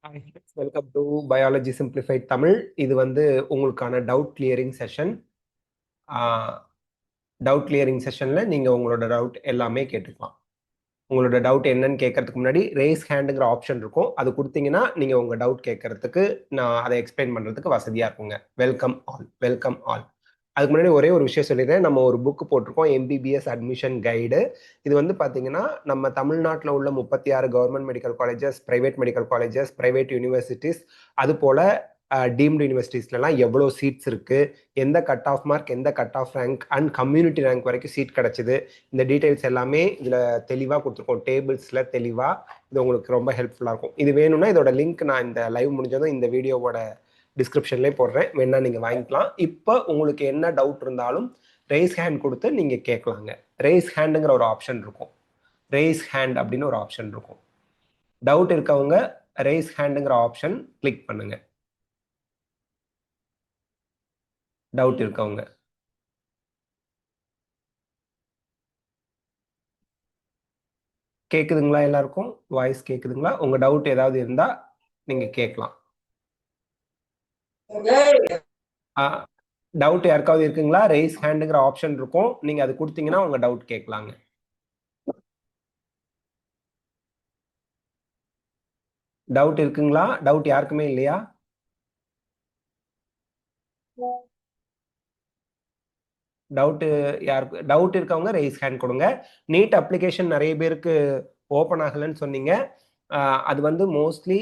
Hi, welcome to Biology Simplified Tamil. இது வந்து உங்களுக்கான doubt clearing session. Doubt clearing செஷன்ல நீங்க உங்களோட டவுட் எல்லாமே கேட்டுக்கலாம். உங்களோட டவுட் என்னன்னு கேட்கறதுக்கு முன்னாடி ரேஸ் ஹேண்டுங்கிற ஆப்ஷன் இருக்கும். அது கொடுத்தீங்கன்னா நீங்க உங்க டவுட் கேட்கறதுக்கு நான் அதை எக்ஸ்பிளைன் பண்றதுக்கு வசதியா இருக்குங்க. Welcome all, welcome all. அதுக்கு முன்னாடி ஒரே ஒரு விஷயம் சொல்லிடுறேன். நம்ம ஒரு புக் போட்டிருக்கோம், எம்பிபிஎஸ் அட்மிஷன் கைடு. இது வந்து பார்த்தீங்கன்னா நம்ம தமிழ்நாட்டில் உள்ள 36 government medical colleges, private medical colleges, private universities, அது போல டீம்டு யூனிவர்சிட்டிஸ்லாம் எவ்வளோ சீட்ஸ் இருக்கு, எந்த கட் ஆஃப் மார்க், எந்த cut off rank and community rank வரைக்கும் சீட் கிடைச்சிது, இந்த டீட்டெயில்ஸ் எல்லாமே இதில் தெளிவாக கொடுத்துருக்கோம். டேபிள்ஸில் தெளிவாக இது உங்களுக்கு ரொம்ப ஹெல்ப்ஃபுல்லாக இருக்கும். இது வேணும்னா இதோட லிங்க் நான் இந்த லைவ் முடிஞ்சதும் இந்த வீடியோவோட டிஸ்கிரிப்ஷன்லேயே போடுறேன், வேணா நீங்கள் வாங்கிக்கலாம். இப்போ உங்களுக்கு என்ன டவுட் இருந்தாலும் ரேஸ் ஹேண்ட் கொடுத்து நீங்கள் கேட்கலாங்க. ரேஸ் ஹேண்டுங்கிற ஒரு ஆப்ஷன் இருக்கும். ரேஸ் ஹேண்ட் அப்படின்னு ஒரு ஆப்ஷன் இருக்கும். டவுட் இருக்கவங்க ரேஸ் ஹேண்டுங்கிற ஆப்ஷன் கிளிக் பண்ணுங்க. டவுட் இருக்கவங்க கேக்குதுங்களா? எல்லாருக்கும் வாய்ஸ் கேக்குதுங்களா? உங்க டவுட் ஏதாவது இருந்தா நீங்க கேட்கலாம். டவுட் யாருக்காவது இருக்குங்களா? ரேஸ் ஹேண்டுங்கிற ஆப்ஷன் இருக்கும், நீங்க அது கொடுத்தீங்கன்னா உங்க டவுட் கேட்கலாங்க. டவுட் இருக்குங்களா? டவுட் யாருக்குமே இல்லையா? டவுட் யாருக்கு டவுட் இருக்கவங்க ரைஸ் ஹேண்ட் கொடுங்க. நீட் அப்ளிகேஷன் நிறைய பேருக்கு ஓப்பன் ஆகலைன்னு சொன்னீங்க. அது வந்து மோஸ்ட்லி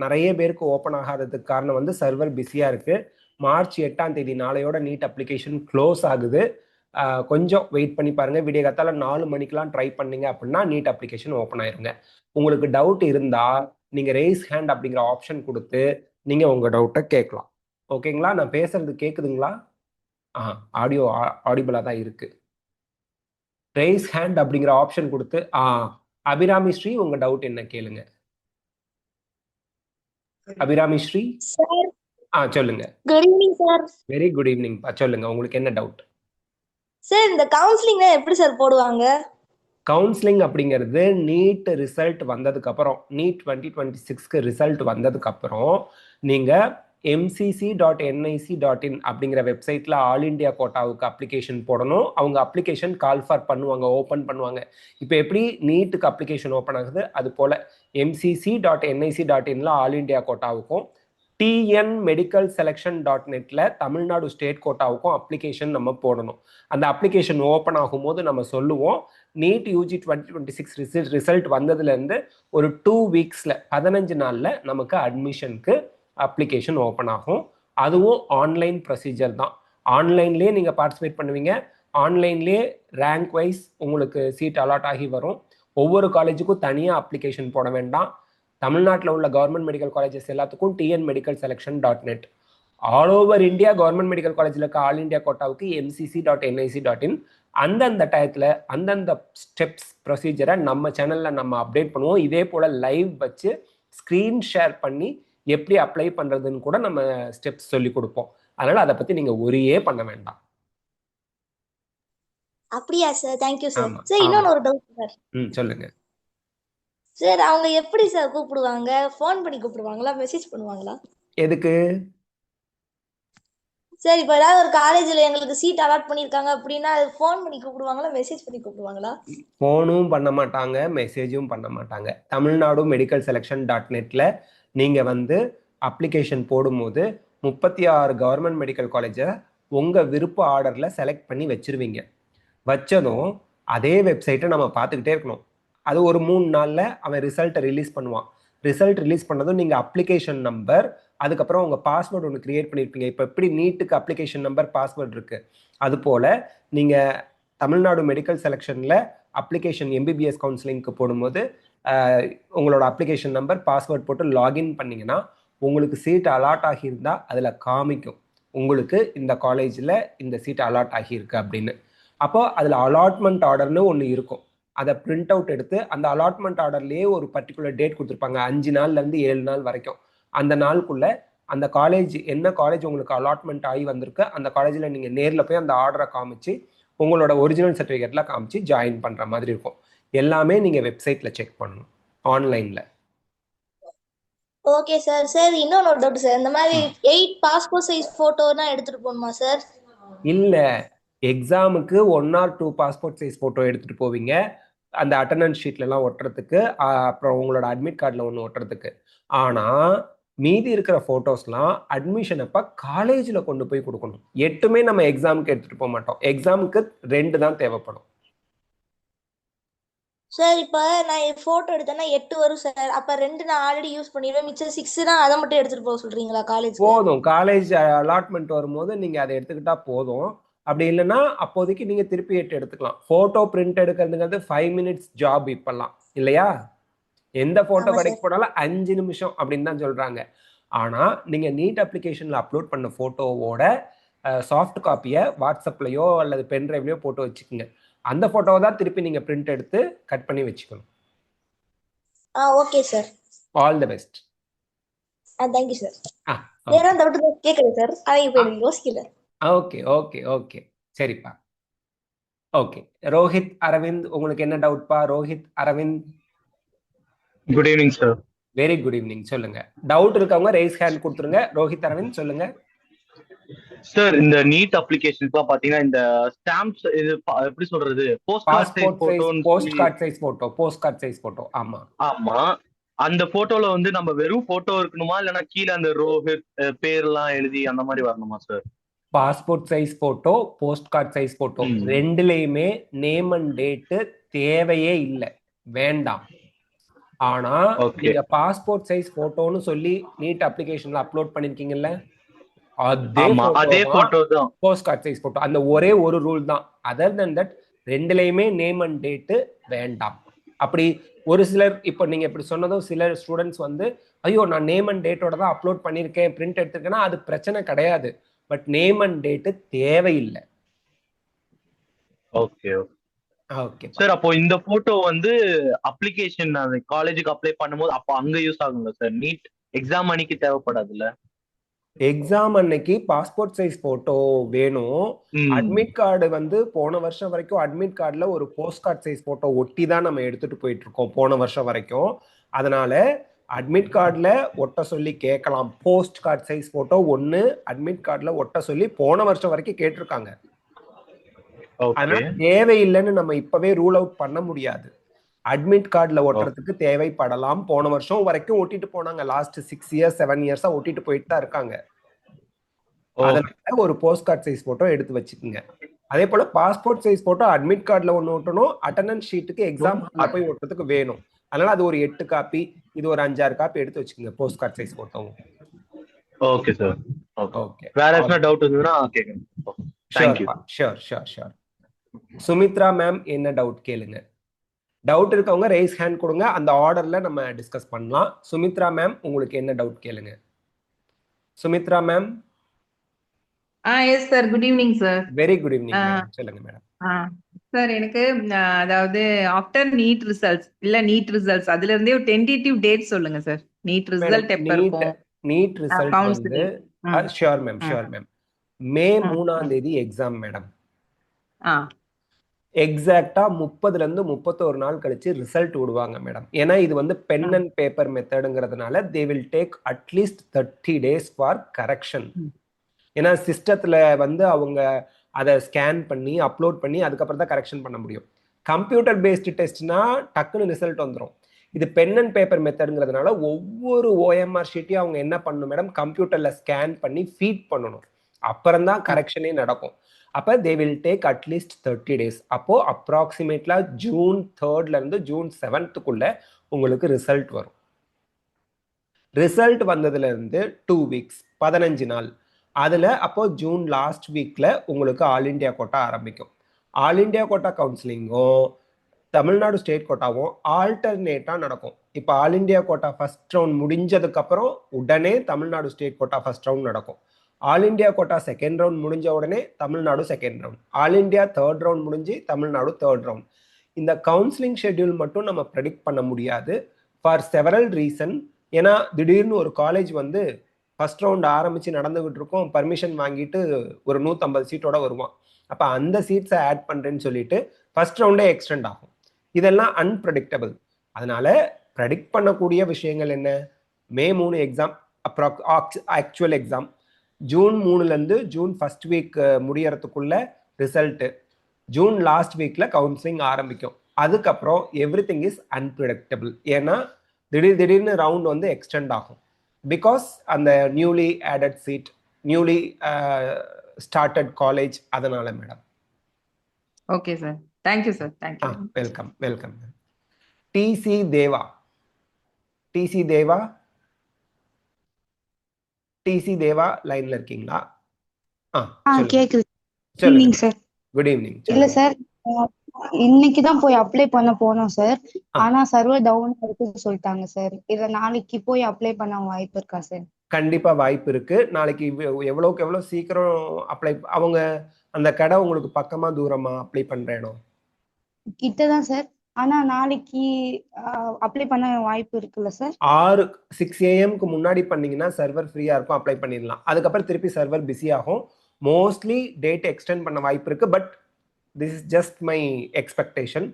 நிறைய பேருக்கு ஓப்பன் ஆகாததுக்கு காரணம் வந்து சர்வர் பிஸியாக இருக்கு. மார்ச் 8ஆம் தேதி நாளையோட நீட் அப்ளிகேஷன் க்ளோஸ் ஆகுது. கொஞ்சம் வெயிட் பண்ணி பாருங்க. விடிய காத்தால 4 மணிக்கெல்லாம் ட்ரை பண்ணீங்க அப்படின்னா நீட் அப்ளிகேஷன் ஓப்பன் ஆயிருங்க. உங்களுக்கு டவுட் இருந்தா நீங்க ரேஸ் ஹேண்ட் அப்படிங்கிற ஆப்ஷன் கொடுத்து நீங்க உங்க டவுட்டை கேட்கலாம். ஓகேங்களா? நான் பேசுறது கேட்குதுங்களா? ஆடியோ ஆடிபிளாக தான் இருக்கு. ரேஸ் ஹேண்ட் அப்படிங்கிற ஆப்ஷன் கொடுத்து அபிராமி ஸ்ரீ உங்க டவுட் என்ன கேளுங்க. அபிராமி ஸ்ரீ சார், சொல்லுங்க. Good evening sir. Very good evening. சொல்லுங்க, உங்களுக்கு என்ன டவுட்? சார், இந்த கவுன்சிலிங் எப்படி சார் போடுவாங்க? கவுன்சிலிங் அப்படிங்கிறது நீட் ரிசல்ட் வந்ததுக்கு அப்புறம், நீட் 2026க்கு ரிசல்ட் வந்ததுக்கு அப்புறம் நீங்க mcc.nic.in அப்படிங்கிற வெப்சைட்ல ஆல் இண்டியா கோட்டாவுக்கு அப்ளிகேஷன் போடணும். அவங்க அப்ளிகேஷன் கால் ஃபார் பண்ணுவாங்க, ஓப்பன் பண்ணுவாங்க. இப்போ எப்படி நீட்டுக்கு அப்ளிகேஷன் ஓப்பன் ஆகுது, அது போல mcc.nic.inல ஆல் இண்டியா கோட்டாவுக்கும் tnmedicalselection.netல தமிழ்நாடு ஸ்டேட் கோட்டாவுக்கும் அப்ளிகேஷன் நம்ம போடணும். அந்த அப்ளிகேஷன் ஓப்பன் ஆகும்போது நம்ம சொல்லுவோம், நீட் யூஜி 2026 ரிசல்ட் வந்ததுலேருந்து ஒரு 2 வீக்ஸில் 15 நாளில் நமக்கு அட்மிஷனுக்கு அப்ளிகேஷன் ஓப்பன் ஆகும். அதுவும் ஆன்லைன் ப்ரொசீஜர் தான். ஆன்லைன்லேயே நீங்கள் பார்ட்டிசிபேட் பண்ணுவீங்க. ஆன்லைன்லேயே ரேங்க் வைஸ் உங்களுக்கு சீட் அலாட் ஆகி வரும். ஒவ்வொரு காலேஜுக்கும் தனியாக அப்ளிகேஷன் போட வேண்டாம். தமிழ்நாட்டில் உள்ள கவர்மெண்ட் மெடிக்கல் காலேஜஸ் எல்லாத்துக்கும் tnmedicalselection.net, all over India government medical காலேஜில் இருக்க ஆல் இண்டியா கோட்டாவுக்கு mcc.nic.in. அந்தந்த டயத்தில் அந்தந்த ஸ்டெப்ஸ் ப்ரொசீஜரை நம்ம சேனலில் நம்ம அப்டேட் பண்ணுவோம். இதே போல் லைவ் வச்சு ஸ்க்ரீன் ஷேர் பண்ணி எப்படி அப்ளை பண்ணுறதுன்னு கூட நம்ம ஸ்டெப்ஸ் சொல்லி கொடுப்போம். அதனால் அதை பற்றி நீங்கள் ஒரே பண்ண வேண்டாம். அப்படியா சார்? Thank you sir. ஆமாம் சார், இன்னொன்று ஆமாம். ஒரு டவுட் சார். சொல்லுங்க. சார், அவங்க எப்படி சார் கூப்பிடுவாங்க? ஃபோன் பண்ணி கூப்பிடுவாங்களா, மெசேஜ் பண்ணுவாங்களா? எதுக்கு சார், இப்போ ஏதாவது ஒரு காலேஜில் எங்களுக்கு சீட் அலாட் பண்ணியிருக்காங்க அப்படின்னா அது ஃபோன் பண்ணி கூப்பிடுவாங்களா, மெசேஜ் பண்ணி கூப்பிடுவாங்களா? ஃபோனும் பண்ண மாட்டாங்க, மெசேஜும் பண்ண மாட்டாங்க. தமிழ்நாடு மெடிக்கல் செலெக்ஷன் .netல நீங்கள் வந்து அப்ளிகேஷன் போடும்போது 36 கவர்மெண்ட் மெடிக்கல் காலேஜை உங்கள் விருப்ப ஆர்டரில் செலக்ட் பண்ணி வச்சிருவீங்க. வச்சதும் அதே வெப்சைட்டை நம்ம பார்த்துக்கிட்டே இருக்கணும். அது ஒரு 3 நாளில் அவன் ரிசல்ட்டை ரிலீஸ் பண்ணுவான். ரிசல்ட் ரிலீஸ் பண்ணதும் நீங்கள் அப்ளிகேஷன் நம்பர், அதுக்கப்புறம் உங்கள் பாஸ்வேர்டு ஒன்று கிரியேட் பண்ணியிருப்பீங்க. இப்போ எப்படி நீட்டுக்கு அப்ளிகேஷன் நம்பர் பாஸ்வேர்டு இருக்குது, அது போல் நீங்கள் தமிழ்நாடு மெடிக்கல் செலெக்ஷனில் அப்ளிகேஷன் எம்பிபிஎஸ் கவுன்சிலிங்க்கு போடும்போது உங்களோட அப்ளிகேஷன் நம்பர் பாஸ்வேர்ட் போட்டு லாகின் பண்ணிங்கன்னா உங்களுக்கு சீட் அலாட் ஆகியிருந்தால் அதில் காமிக்கும் உங்களுக்கு இந்த காலேஜில் இந்த சீட் அலாட் ஆகியிருக்கு அப்படின்னு. அப்போ அதில் அலாட்மெண்ட் ஆர்டர்னு ஒன்று இருக்கும். அதை பிரிண்ட் அவுட் எடுத்து அந்த அலாட்மெண்ட் ஆர்டர்லேயே ஒரு பர்டிகுலர் டேட் கொடுத்துருப்பாங்க, 5 நாள்லேருந்து 7 நாள் வரைக்கும். அந்த நாளுக்குள்ளே அந்த காலேஜ் என்ன காலேஜ் உங்களுக்கு அலாட்மெண்ட் ஆகி வந்திருக்கு அந்த காலேஜில் நீங்கள் நேரில் போய் அந்த ஆர்டரை காமிச்சு உங்களோட ஒரிஜினல் சர்டிஃபிகேட்லாம் காமிச்சு ஜாயின் பண்ணுற மாதிரி இருக்கும். எல்லாமே நீங்கள் வெப்சைட்டில் செக் பண்ணணும், ஆன்லைனில். Okay sir. சார் இன்னொன்னு ஒரு டவுட் சார். இந்த மாதிரி 8 பாஸ்போர்ட் சைஸ் போட்டோனா எடுத்துட்டு போகணுமா சார்? இல்ல, எக்ஸாமுக்கு 1 ஆர் 2 பாஸ்போர்ட் சைஸ் போட்டோ எடுத்துட்டு போவீங்க, அந்த அட்டண்டன்ஸ் ஷீட்லலாம் ஒட்டுறதுக்கு, அப்புறம் உங்களோட அட்மிட் கார்டில் ஒன்று ஒட்டுறதுக்கு. ஆனால் மீதி இருக்கிற ஃபோட்டோஸ்லாம் அட்மிஷன் அப்போ காலேஜில் கொண்டு போய் கொடுக்கணும். 8மே நம்ம எக்ஸாமுக்கு எடுத்துகிட்டு போக மாட்டோம். எக்ஸாமுக்கு 2 தான் தேவைப்படும். சார் இப்போ நான் போட்டோ எடுத்தேன்னா 8 வரும் சார். அப்ப 2 நான் ஆல்ரெடி யூஸ் பண்ணிடுவேன். மிச்சம் 6 தான் அதை மட்டும் எடுத்துட்டு போக சொல்றீங்களா காலேஜ்க்கு? போதும், காலேஜ் அலாட்மெண்ட் வரும்போது நீங்கள் அதை எடுத்துக்கிட்டா போதும். அப்படி இல்லைன்னா அப்போதைக்கு நீங்கள் திருப்பி 8 எடுத்துக்கலாம். ஃபோட்டோ பிரிண்ட் எடுக்கிறதுங்கிறது 5 மினிட்ஸ் ஜாப் இப்பெல்லாம், இல்லையா? எந்த ஃபோட்டோ ஆமா கடைக்கு சார். போனாலும் 5 நிமிஷம் அப்படின்னு தான் சொல்கிறாங்க. ஆனால் நீங்கள் நீட் அப்ளிகேஷனில் அப்லோட் பண்ண ஃபோட்டோவோட சாஃப்ட் காப்பியை வாட்ஸ்அப்லையோ அல்லது பென்ட்ரைவ்லையோ போட்டு வச்சுக்கோங்க. அந்த ஃபோட்டோவை தான் திருப்பி நீங்கள் பிரிண்ட் எடுத்து கட் பண்ணி வச்சுக்கணும். Okay sir. All the best. Thank you sir. ஆ வேற டவுட் கேட்குது சார். அதை இப்போ எனக்கு யோசிக்கல. ஓகே ஓகே ஓகே சரிப்பா. ஓகே, ரோஹித் அரவிந்த், உங்களுக்கு என்ன டவுட்பா? Rohit Aravind. Good evening sir. Very good evening. சொல்லுங்க, டவுட் இருக்கவங்க ரைஸ் ஹேண்ட் கொடுத்துருங்க. ரோஹித் அரவிந்த் சொல்லுங்க. சார், இந்த நீட் அப்ளிகேஷன்ஸ்லாம் பாத்தீங்கன்னா இந்த ஸ்டாம்ப்ஸ் இது எப்படி சொல்றது, post card size photo, post card size photo. ஆமா ஆமா. அந்த போட்டோல வந்து நம்ம வெறும் போட்டோ இருக்கணுமா, இல்லைன்னா கீழே அந்த ரோஹித் பேர்லாம் எழுதி அந்த மாதிரி வரணுமா sir? Passport size photo, post card size photo ரெண்டுலயுமே நேம் அண்ட் டேட்டு தேவையே இல்லை, வேண்டாம். ஆனா நீங்க பாஸ்போர்ட் சைஸ் போட்டோன்னு சொல்லி நீட் அப்ளிகேஷன்ல அப்லோட் பண்ணிருக்கீங்கல்ல, அதே போட்டோ தான் போஸ்ட் கார்ட் சைஸ் போட்டோ. அந்த ஒரே ஒரு ரூல் தான். அதர் தென் தட் ரெண்டுலயுமே நேம் அண்ட் டேட்டு வேண்டாம். அப்படி ஒரு சிலர், இப்போ நீங்க இப்படி சொன்னதும் சில ஸ்டூடெண்ட்ஸ் வந்து, ஐயோ நான் நேம் அண்ட் டேட்டோட தான் அப்லோட் பண்ணியிருக்கேன், பிரிண்ட் எடுத்திருக்கேன்னா அது பிரச்சனை கிடையாது. பட் நேம் அண்ட் டேட்டு தேவையில்லை. Okay okay sir. அப்போ இந்த போட்டோ வந்து அப்ளிகேஷன் காலேஜுக்கு அப்ளை பண்ணும்போது அப்போ அங்க யூஸ் ஆகுங்களா சார்? நீட் எக்ஸாம் அன்னைக்கு தேவைப்படாதுல்ல? எக்ஸாம் அன்னைக்கு பாஸ்போர்ட் சைஸ் போட்டோ வேணும். அட்மிட் கார்டு வந்து போன வருஷம் வரைக்கும் அட்மிட் கார்டுல ஒரு போஸ்ட் கார்டு சைஸ் போட்டோ ஒட்டி தான் நம்ம எடுத்துட்டு போயிட்டு இருக்கோம் போன வருஷம் வரைக்கும். அதனால அட்மிட் கார்டுல ஒட்ட சொல்லி கேட்கலாம். போஸ்ட் கார்டு சைஸ் போட்டோ ஒன்னு அட்மிட் கார்டுல ஒட்ட சொல்லி போன வருஷம் வரைக்கும் கேட்டிருக்காங்க. அதனால தேவையில்லைன்னு நம்ம இப்பவே ரூல் அவுட் பண்ண முடியாது. அட்மிட் கார்டுல ஒட்டுறதுக்கு தேவைப்படலாம். போன வருஷம் வரைக்கும் ஒட்டிட்டு போனாங்க. லாஸ்ட் 6 இயர்ஸ் 7 இயர்ஸா ஒட்டிட்டு போயிட்டு தான் இருக்காங்க. அதனால ஒரு போஸ்ட் கார்டு சைஸ் போட்டோ எடுத்து வச்சுக்கோங்க. அதே போல பாஸ்போர்ட் சைஸ் போட்டோ அட்மிட் கார்டுல ஒன்று ஒட்டணும், அட்டண்டன்ஸ் ஷீட்டுக்கு எக்ஸாம் போய் ஒட்டுறதுக்கு வேணும். அதனால அது ஒரு 8 காப்பி, இது ஒரு 5-6 காப்பி எடுத்து வச்சுக்கோங்க போஸ்ட் கார்டு சைஸ் போட்டோவும். Okay sir. ஓகே, வேற என்ன டவுட் இருந்ததுன்னா கேக்குங்க. ஷூர். சுமித்ரா மேம் என்ன டவுட் கேளுங்க. டவுட் இருக்கவங்க ரைஸ் ஹேண்ட் கொடுங்க, அந்த ஆர்டர்ல நம்ம டிஸ்கஸ் பண்ணலாம். சுமித்ரா மேம், உங்களுக்கு என்ன டவுட் கேளுங்க. Sumitra ma'am. Yes sir, good evening sir. Very good evening madam, சொல்லுங்க மேடம். சார், எனக்கு அதாவது ஆஃப்டர் நீட் ரிசல்ட்ஸ் இல்ல நீட் ரிசல்ட்ஸ் அதுல இருந்தே ஒரு டென்டேட்டிவ் டேட் சொல்லுங்க சார். நீட் ரிசல்ட் எப்ப இருக்கும்? நீட் ரிசல்ட் வந்து ஷூர் மேம் மே 3ஆம் தேதி எக்ஸாம் மேடம். எக்ஸாக்டா 30ல இருந்து 31 நாள் கழிச்சு ரிசல்ட் விடுவாங்க மேடம். ஏன்னா இது வந்து பென் அண்ட் பேப்பர் மெத்தடுங்கிறதுனால they will take at least 30 days for correction. ஏன்னா சிஸ்டத்துல வந்து அவங்க அதை ஸ்கேன் பண்ணி அப்லோட் பண்ணி அதுக்கப்புறம் தான் கரெக்ஷன் பண்ண முடியும். கம்ப்யூட்டர் பேஸ்டு டெஸ்ட்னா டக்குன்னு ரிசல்ட் வந்துடும். இது பென் அண்ட் பேப்பர் மெத்தடுங்கிறதுனால ஒவ்வொரு OMR ஷீட்டையும் அவங்க என்ன பண்ணணும் மேடம், கம்ப்யூட்டர்ல ஸ்கேன் பண்ணி ஃபீட் பண்ணணும். அப்புறம் தான் கரெக்ஷனே நடக்கும். அப்போ தே வில் டேக் அட்லீஸ்ட் 30 days. அப்போ அப்ராக்சிமேட்லா June 3rd இருந்து June 7th உங்களுக்கு ரிசல்ட் வரும். ரிசல்ட் வந்ததுல இருந்து 2 weeks 15 நாள். அதுல அப்போ ஜூன் லாஸ்ட் வீக்ல உங்களுக்கு ஆல் இண்டியா கோட்டா ஆரம்பிக்கும். ஆல் இண்டியா கோட்டா கவுன்சிலிங்கும் தமிழ்நாடு ஸ்டேட் கோட்டாவும் ஆல்டர்னேட்டா நடக்கும். இப்போ all India quota first round முடிஞ்சதுக்கு அப்புறம் உடனே Tamil Nadu state quota first round நடக்கும். All India quota second round முடிஞ்ச உடனே Tamil Nadu second round. All India third round முடிஞ்சு தமிழ்நாடு தேர்ட் ரவுண்ட். இந்த கவுன்சிலிங் ஷெட்யூல் மட்டும் நம்ம ப்ரெடிக்ட் பண்ண முடியாது ஃபார் செவரல் ரீசன். ஏன்னா திடீர்னு ஒரு காலேஜ் வந்து ஃபர்ஸ்ட் ரவுண்ட் ஆரம்பிச்சு நடந்துகிட்டு இருக்கோம், பர்மிஷன் வாங்கிட்டு ஒரு 150 சீட்டோட வருவான். அப்போ அந்த சீட்ஸை ஆட் பண்ணுறேன்னு சொல்லிட்டு ஃபர்ஸ்ட் ரவுண்டே எக்ஸ்டெண்ட் ஆகும். இதெல்லாம் அன்பிரடிக்டபிள். அதனால ப்ரெடிக்ட் பண்ணக்கூடிய விஷயங்கள் என்ன, May 3 exam actual exam, June 3லேருந்து ஜூன் ஃபர்ஸ்ட் வீக் முடியறதுக்குள்ள ரிசல்ட்டு, ஜூன் லாஸ்ட் வீக்ல கவுன்சிலிங் ஆரம்பிக்கும். அதுக்கப்புறம் எவ்ரி திங் இஸ் அன்பிரடிக்டபிள். ஏன்னா திடீர்னு ரவுண்ட் வந்து எக்ஸ்டெண்ட் ஆகும். பிகாஸ் அந்த newly added seat, newly started college, அதனால madam. Okay sir, thank you sir, thank you. Welcome welcome. DC Deva, DC Deva, DC Deva லைன்ல இருக்கீங்களா? கேக்குது. சொல்லுங்க சார். Good evening. இல்ல சார், இன்னைக்கு தான் போய் அப்ளை பண்ண போனோம் சார். ஆனா சர்வர் டவுன் இருக்குன்னு சொல்லிட்டாங்க சார். இத நாளைக்கு போய் அப்ளை பண்ண வாய்ப்பு இருக்கா சார்? கண்டிப்பா வாய்ப்பு இருக்கு. நாளைக்கு எவ்வளவுக்கு எவ்வளவு சீக்கிரம் அப்ளை, அவங்க அந்த கடை உங்களுக்கு பக்கமா தூரமா அப்ளை பண்ற இடம்? கிட்டதான் சார். ஆனா நாளைக்கு அப்ளை பண்ண வாய்ப்பு இருக்குல்ல சார்? 6 AM முன்னாடி பண்ணீங்கன்னா சர்வர் ஃப்ரீயா இருக்கும், அப்ளை பண்ணிடலாம். அதுக்கப்புறம் திருப்பி சர்வர் பிஸி ஆகும். மோஸ்ட்லி டேட் எக்ஸ்டெண்ட் பண்ண வாய்ப்பு இருக்கு. But this is just my expectation.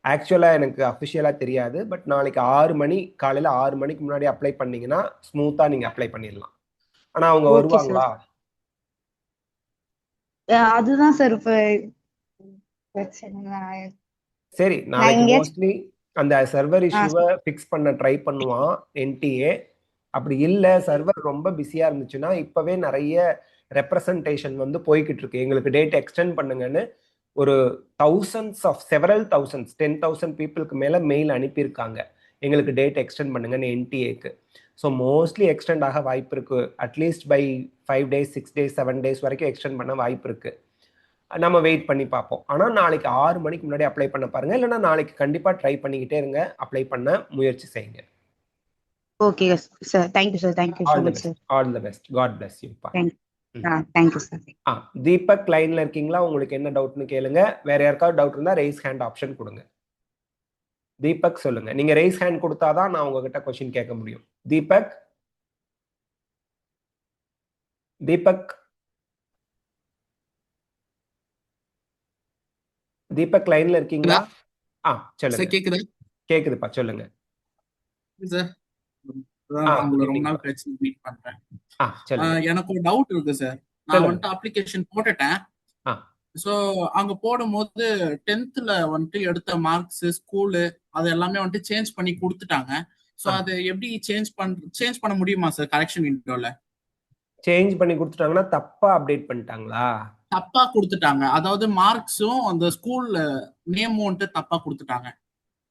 ஆக்சுவலா எனக்கு அஃபிஷியலா தெரியாது. பட் நாளைக்கு 6 மணி, காலையில 6 மணிக்கு முன்னாடி அப்ளை பண்ணீங்கன்னா ஸ்மூத்தா நீங்க அப்ளை பண்ணிடலாம். ஆனா அவங்க வருவாங்களா? அதுதான் சார் இப்ப பிரச்சனை. சரி, நாளைக்கு மோஸ்ட்லி அந்த சர்வர் இஷ்யூவை ஃபிக்ஸ் பண்ண ட்ரை பண்ணுவான் என்டிஏ. அப்படி இல்லை, சர்வர் ரொம்ப பிஸியா இருந்துச்சுன்னா இப்பவே நிறைய ரெப்ரசன்டேஷன் வந்து போய்கிட்டு இருக்கு, எங்களுக்கு டேட் எக்ஸ்டெண்ட் பண்ணுங்கன்னு. ஒரு செவரல் தௌசண்ட்ஸ் 10,000 பீப்புளுக்கு மேல மெயில் அனுப்பியிருக்காங்க, எங்களுக்கு டேட் எக்ஸ்டெண்ட் பண்ணுங்கன்னு என்டிஏக்கு. ஸோ மோஸ்ட்லி எக்ஸ்டெண்ட் ஆக வாய்ப்பு இருக்கு. At least by 5 days 6 days 7 days வரைக்கும் எக்ஸ்டெண்ட் பண்ண வாய்ப்பு இருக்கு. நம்ம வெயிட் பண்ணி பார்ப்போம். ஆனால் நாளைக்கு 6 மணிக்கு முன்னாடி அப்ளை பண்ண பாருங்க. இல்லைன்னா நாளைக்கு கண்டிப்பா ட்ரை பண்ணிக்கிட்டே இருங்க, அப்ளை பண்ண முயற்சி செய்யுங்க. Okay sir, thank you sir, thank you so much sir. All the best, God bless you. Thank you sir. Deepak லைன்ல இருக்கீங்களா? உங்களுக்கு என்ன டவுட்னு கேளுங்க. வேற யாருக்காவது டவுட் இருந்தா ரைஸ் ஹேண்ட் ஆப்ஷன் கொடுங்க. தீபக் சொல்லுங்க. நீங்க ரைஸ் ஹேண்ட் கொடுத்தாதான் நான் உங்ககிட்ட கொஸ்டின் கேட்க முடியும். தீபக், தீபக், தீபக் லைன்ல இருக்கீங்களா? சொல்லுங்க. கேக்குது, கேக்குதுப்பா, சொல்லுங்க சார். ரொம்ப நாள் கழிச்சு மீட் பண்றேன். எனக்கு ஒரு டவுட் இருக்கு சார். நான் வந்துட்டு அப்ளிகேஷன் போட்டுட்டேன். சோ அங்க போடும்போது 10th வந்துட்டு எடுத்த மார்க்ஸ், ஸ்கூலு, அது எல்லாமே வந்துட்டு சேஞ்ச் பண்ணி கொடுத்துட்டாங்க. சோ அது எப்படி சேஞ்ச் பண்ண முடியுமா சார் கரெக்ஷன் விண்டோல? சேஞ்ச் பண்ணி கொடுத்துட்டாங்கன்னா தப்பா அப்டேட் பண்ணிட்டாங்களா? தப்பா கொடுத்துட்டாங்க. அதாவது மார்க்ஸும் அந்த ஸ்கூல் நேமும் வந்துட்டு தப்பா கொடுத்துட்டாங்க.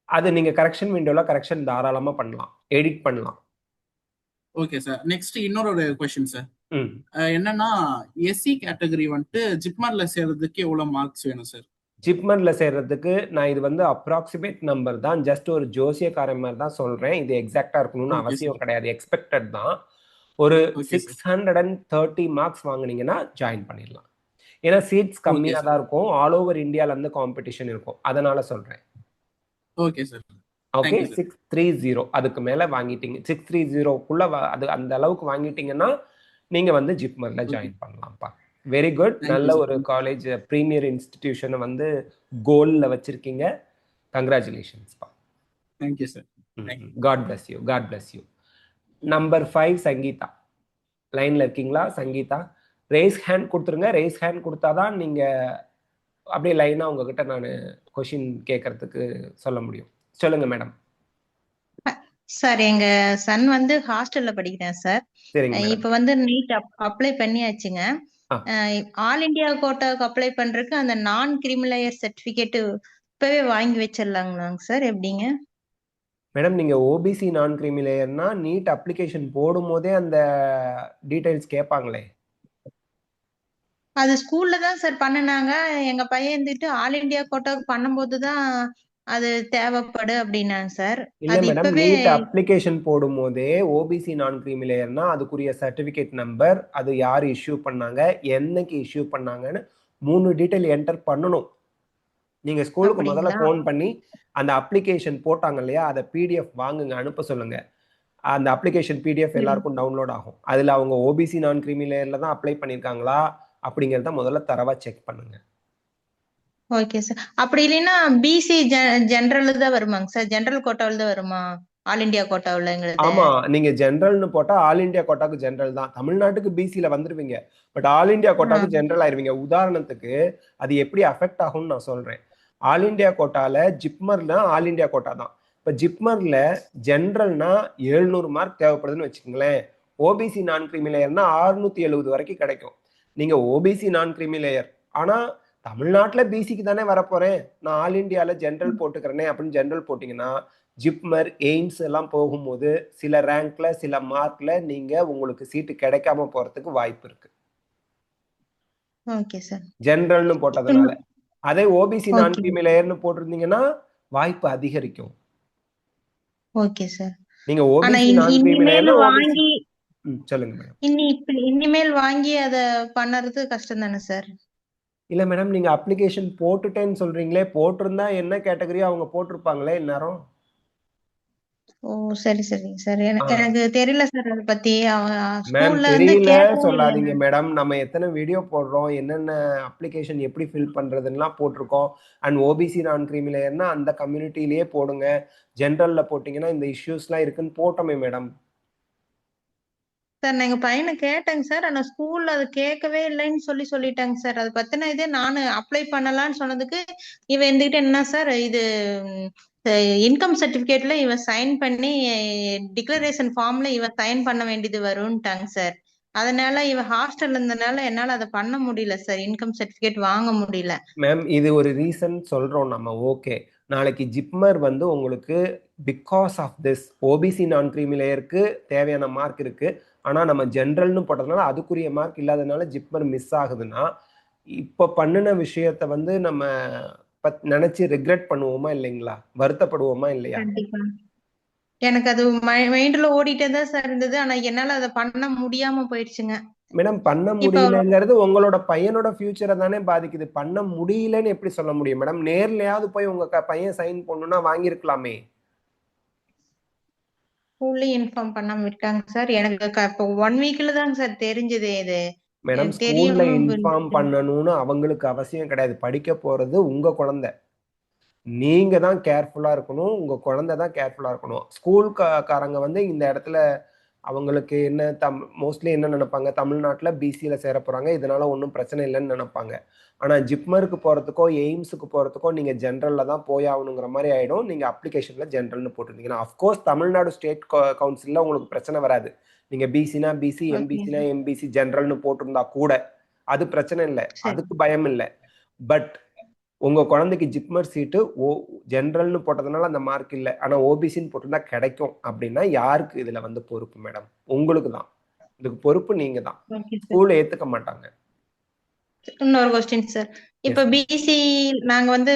அது நீங்க கரெக்ஷன் விண்டோல கரெக்ஷன் தாராளமா பண்ணலாம், எடிட் பண்ணலாம். Okay sir. நெக்ஸ்ட் இன்னொரு क्वेश्चन சார். என்னன்னா எஸ்சி கேட்டகரி வந்துட்டு ஜிப்மர்ல சேர்றதுக்கு எவ்வளவு மார்க்ஸ் வேணும் சார்? ஜிப்மர்ல சேர்றதுக்கு நான் இது வந்து அப்ராக்சிமேட் நம்பர் தான், ஜஸ்ட் ஒரு ஜோசியக்காரன் மாதிரி தான் சொல்றேன். இது எக்ஸாக்டா இருக்கணும்னு அவசியம் கிடையாது, எக்ஸ்பெக்டட் தான். ஒரு 630 மார்க்ஸ் வாங்குனீங்கன்னா ஜாயின் பண்ணிடலாம். ஏன்னா சீட்ஸ் கம்மியா தான் இருக்கும், ஆல் ஓவர் இந்தியால இருந்து காம்படிஷன் இருக்கும், அதனால சொல்றேன். Okay sir. ஓகே, 630 அதுக்கு மேல வாங்கிட்டீங்க, 630க்குள்ள அது அந்த அளவுக்கு வாங்கிட்டீங்கன்னா நீங்க வந்து ஜிப்மர்ல ஜாயின் பண்ணலாம்ப்பா. வெரி குட், நல்ல ஒரு காலேஜ், பிரீமியர் இன்ஸ்டிடியூஷனை வந்து கோல்ல வச்சிருக்கீங்க. கங்க்ராச்சுலேஷன்ஸ்ப்பா. Thank you sir. God bless you, God bless you. Number 5 Sangeetha லைன்ல இருக்கீங்களா? சங்கீதா, ரேஸ் ஹேண்ட் கொடுத்துருங்க. ரேஸ் ஹேண்ட் கொடுத்தாதான் நீங்க அப்படியே லைனா உங்ககிட்ட நான் கொஸ்டின் கேட்கறதுக்கு சொல்ல முடியும். சொல்லுங்க மேடம். சார், எங்க சன் வந்து ஹாஸ்டல்ல படிக்கிறேன் சார். இப்ப வந்து நீட் அப்ளை பண்ணியாச்சுங்க. ஆல் இந்தியா கோட்டாவுக்கு அப்ளை பண்றதுக்கு அந்த நான் கிரிமினல் சர்டிபிகேட் இப்பவே வாங்கி வச்சிடலாங்களாங்க சார், எப்படிங்க மேடம்? நீங்க ஓபிசி நான் கிரிமிலேயர்னா நீட் அப்ளிகேஷன் போடும் போதே அந்த டீடைல்ஸ் கேட்பாங்களே. அது ஸ்கூல்ல தான் சார் பண்ணுனாங்க. எங்க பையன் இருந்துட்டு ஆல் இந்தியா கோட்டாவுக்கு பண்ணும்போது தான் அது தேவைப்படு அப்படின்னாங்க சார். இல்ல மேடம், நீட் அப்ளிகேஷன் போடும் போதே ஓபிசி நான் கிரிமிலேயர்னா அதுக்குரிய சர்டிபிகேட் நம்பர், அது யார் இஷ்யூ பண்ணாங்க, என்னைக்கு இஷ்யூ பண்ணாங்கன்னு 3 டீடைல் என்டர் பண்ணணும். நீங்க ஸ்கூலுக்கு முதல்ல ஃபோன் பண்ணி அந்த அப்ளிகேஷன் போட்டாங்க இல்லையா, அதை பிடிஎஃப் வாங்குங்க, அனுப்ப சொல்லுங்க. அந்த அப்ளிகேஷன் பிடிஎஃப் எல்லாருக்கும் டவுன்லோட் ஆகும். அதுல அவங்க ஓபிசி நான் கிரிமிலேயர்ல தான் அப்ளை பண்ணிருக்காங்களா அப்படிங்கறத முதல்ல தரவா செக் பண்ணுங்க. Okay sir. அப்படி இல்லைன்னா பிசி ஜெனரல் தான் வருமாங்க சார்? ஜெனரல் கோட்டாவில் தான் வருமா ஆல் இந்தியா கோட்டாவுலங்கிறது. ஆமா, நீங்க ஜெனரல்னு போட்டா ஆல் இந்தியா கோட்டாக்கு ஜெனரல் தான். தமிழ்நாட்டுக்கு பிசில வந்துருவீங்க, பட் ஆல் இந்தியா கோட்டாக்கு ஜெனரல் ஆயிருவீங்க. உதாரணத்துக்கு அது எப்படி அஃபெக்ட் ஆகும்னு நான் சொல்றேன். ஆல் இந்தியா கோட்டால ஜிப்மர்ல ஆல் இந்தியா கோட்டா தான். இப்ப ஜிப்மர்ல ஜெனரல்னா 700 மார்க் தேவைப்படுதுன்னு வச்சுக்கோங்களேன். ஓபிசி நான் கிரீமி லேயர்னா 670 வரைக்கும் கிடைக்கும். நீங்க ஓபிசி நான் கிரீமி லேயர், ஆனா தமிழ்நாட்டுல பிசிக்கு தானே வரப்போறேன், நான் ஆல் இந்தியால ஜெனரல் போட்டுக்கிறேனே அப்படின்னு ஜெனரல் போட்டீங்கன்னா ஜிப்மர் எய்ம்ஸ் எல்லாம் போகும்போது சில ரேங்க்ல சில மார்க்ல நீங்க உங்களுக்கு சீட்டு கிடைக்காம போறதுக்கு வாய்ப்பு இருக்கு. Okay sir. ஜெனரல்னு போட்டதுனால. அதே ஓபிசி நான் கிரீமி லேயர்னு போட்டிருந்தீங்கன்னா வாய்ப்பு அதிகரிக்கும். Okay sir. நீங்க ஓபிசி நான் கிரீமி லேயர்ல வாங்கி சொல்லுங்க மேடம். இனிமேல் வாங்கி அத பண்ணறது கஷ்டம் தானே சார்? இல்ல மேடம், நீங்க அப்ளிகேஷன் போட்டுட்டேன்னு சொல்றீங்களே, போட்டிருந்தா என்ன கேட்டகரியோ அவங்க போட்டிருப்பாங்களே இந்நேரம். ஓ சரி சரிங்க சார். எனக்கு தெரியல சார் அதை பத்தி. மேம் ஸ்கூல்ல தெரியல சொல்லாதீங்க மேடம். நம்ம எத்தனை வீடியோ போடுறோம், என்னென்ன அப்ளிகேஷன் எப்படி ஃபில் பண்றதுன்னா போட்டிருக்கோம். அண்ட் ஓபிசி நான் கிரீமி லேயர்னா அந்த கம்யூனிட்டிலேயே போடுங்க, ஜென்ரல்ல போட்டீங்கன்னா இந்த இஷ்யூஸ்லாம் இருக்குன்னு போட்டோமே மேடம். சார் நான் எங்க பையனை கேட்டேங்க சார், ஆனா ஸ்கூல்ல அது கேட்கவே இல்லைன்னு சொல்லிட்டாங்க சார். அதை பத்தின இதே நானு அப்ளை பண்ணலாம்னு சொன்னதுக்கு இவன் இருந்துகிட்டு என்ன சார் இது இன்கம் சர்டிபிகேட்ல இவன் சைன் பண்ணி டிக்ளரேஷன் ஃபார்ம்ல இவன் சைன் பண்ண வேண்டியது வரும்ட்டாங்க சார். அதனால இவன் ஹாஸ்டல்ல இருந்தனால என்னால அதை பண்ண முடியல சார், இன்கம் சர்டிபிகேட் வாங்க முடியல. மேம் இது ஒரு ரீசன் சொல்றோம் நம்ம. ஓகே, நாளைக்கு ஜிப்மர் வந்து உங்களுக்கு because of this OBC non creamy லேயருக்கு தேவையான மார்க் இருக்கு, ஆனா நம்ம ஜென்ரல்னு போட்டதுனால அதுக்குரிய மார்க் இல்லாதனால ஜிப்மர் மிஸ் ஆகுதுன்னா இப்ப பண்ணின விஷயத்த வந்து நம்ம நினைச்சு ரிக்ரெட் பண்ணுவோமா இல்லைங்களா, வருத்தப்படுவோமா இல்லையா? எனக்கு அது மைண்ட்ல ஓடிட்டே தான் சார் இருந்தது, ஆனா என்னால அதை பண்ண முடியாம போயிடுச்சுங்க. மேடம் பண்ண முடியலங்கிறது உங்களோட பையனோட ஃபியூச்சரை தானே பாதிக்குது. பண்ண முடியலன்னு எப்படி சொல்ல முடியும் மேடம்? நேர்லயாவது போய் உங்க பையன் சைன் பண்ணணும்னா வாங்கியிருக்கலாமே. ஸ்கூல்ல இன்ஃபார்ம் பண்ணாம விட்டாங்க சார். எனக்கு இப்போ 1 வீக்ல தாங்க சார் தெரிஞ்சது இது. மேடம் ஸ்கூல்ல இன்ஃபார்ம் பண்ணணும்னு அவங்களுக்கு அவசியம் கிடையாது. படிக்க போறது உங்க குழந்தை, நீங்க தான் கேர்ஃபுல்லா இருக்கணும், உங்க குழந்தை தான் கேர்ஃபுல்லா இருக்கணும். ஸ்கூல் காரங்க வந்து இந்த இடத்துல அவங்களுக்கு என்ன மோஸ்ட்லி என்ன நினைப்பாங்க, தமிழ்நாட்டுல பிசியில சேர போறாங்க, இதனால ஒன்றும் பிரச்சனை இல்லைன்னு நினைப்பாங்க. ஆனா ஜிப்மருக்கு போறதுக்கோ எய்ம்ஸுக்கு போறதுக்கோ நீங்க ஜென்ரல்ல தான் போய் ஆகணுங்கிற மாதிரி ஆயிடும். நீங்க அப்ளிகேஷன்ல ஜென்ரல்னு போட்டிருந்தீங்கன்னா அஃப்கோர்ஸ் தமிழ்நாடு ஸ்டேட் கவுன்சில்ல உங்களுக்கு பிரச்சனை வராது. நீங்க பிசினா பிசி, எம்பிசினா எம்பிசி, ஜென்ரல்னு போட்டிருந்தா கூட அது பிரச்சனை இல்லை, அதுக்கு பயம் இல்லை. பட் உங்க குழந்தைக்கு ஜிப்மர் சீட்டு ஜென்ரல்னு போட்டதுனால அந்த மார்க் இல்லை, ஆனா ஓபிசின்னு போட்டிருந்தா கிடைக்கும் அப்படின்னா யாருக்கு இதுல வந்து பொறுப்பு மேடம்? உங்களுக்கு தான். இதுக்கு பொறுப்பு நீங்க தான். ஸ்கூல்ல ஏத்துக்க மாட்டாங்க. இன்னொரு क्वेश्चन சார், இப்ப பிசி நாங்க வந்து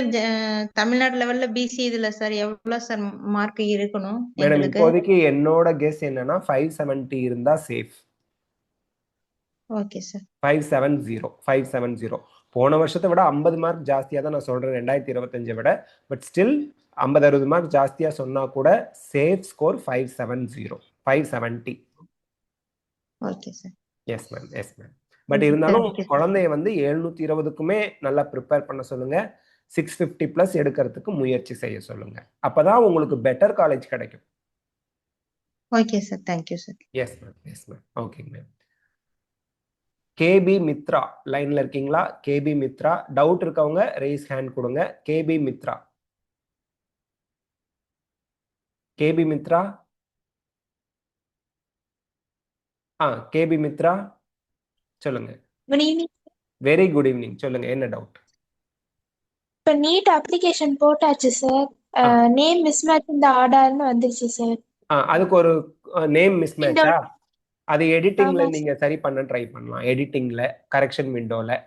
தமிழ்நாடு லெவல்ல பிசி இதுல சார் எவ்வளவு சார் மார்க் இருக்கணும்? மேடம் இப்போதைக்கு என்னோட கெஸ் என்னன்னா 570 இருந்தா சேஃப். Okay sir. 570 போன வருஷத்தை விட 50 மார்க் ஜாஸ்தியா தான் நான் சொல்றேன் 2025 விட. பட் ஸ்டில் 50-60 மார்க் ஜாஸ்தியா சொன்னா கூட safe score 570. Okay sir. Yes ma'am. But இருந்தாலும் குழந்தைய வந்து 720க்குமே நல்லா ப்ரிப்பேர் பண்ண சொல்லுங்க. 650 பிளஸ் எடுக்கிறதுக்கு முயற்சி செய்ய சொல்லுங்க. அப்பதான் உங்களுக்கு பெட்டர் காலேஜ் கிடைக்கும். Okay sir, thank you sir. Yes ma'am. Okay ma'am. KP Mithra லைன்ல இருக்கீங்களா? கேபி மித்ரா, டவுட் இருக்கவங்க ரேஸ் ஹேண்ட் கொடுங்க. கேபி மித்ரா கேபி மித்ரா சொல்லுங்க. Good evening. Very good evening. சொல்லுங்க, என்ன டவுட்? இப்ப நீட் அப்ளிகேஷன் போட்டாச்சு சார். நேம் மிஸ்மேட்ச் இந்த ஆர்டர்னு வந்துருச்சு சார். அதுக்கு ஒரு நேம் மிஸ்மேட்சா? அது எடிட்டிங்ல நீங்க சரி பண்ண ட்ரை பண்ணலாம். எடிட்டிங்ல கரெக்ஷன் விண்டோல.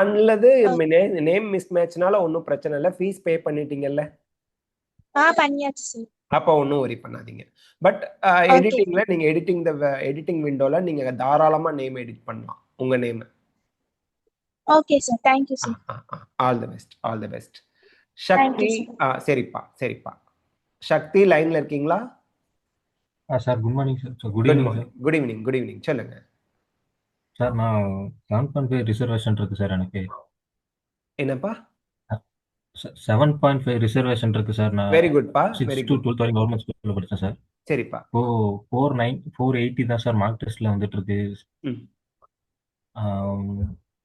அல்லது நேம் மிஸ்மேட்ச்னால ஒன்றும் பிரச்சனை இல்லை. ஃபீஸ் பே பண்ணிட்டீங்கல்ல? பண்ணியாச்சு சார். அப்போ ஒன்றும் வரி பண்ணாதீங்க. பட் எடிட்டிங்ல நீங்க எடிட்டிங் விண்டோல நீங்க தாராளமா நேம் எடிட் பண்ணலாம், உங்க name. Okay sir, thank you sir. All the best. Sakthi சரிப்பா. சக்தி லைன்ல இருக்கீங்களா? Sir good morning sir. Good evening சொல்லுங்க சார். நான் 7.5 ரிசர்வேஷன் இருக்கு சார் எனக்கு. என்னப்பா? 7.5 ரிசர்வேஷன் இருக்கு சார். நான் வெரி குட்பா, 6 வெரி to குட். 12 வரைக்கும் கவர்மெண்ட் ஸ்கூல்ல படிச்சேன் சார். சரிப்பா. இப்போ 480 தான் சார் மார்க் டெஸ்ட்ல வந்துட்டு இருக்கு.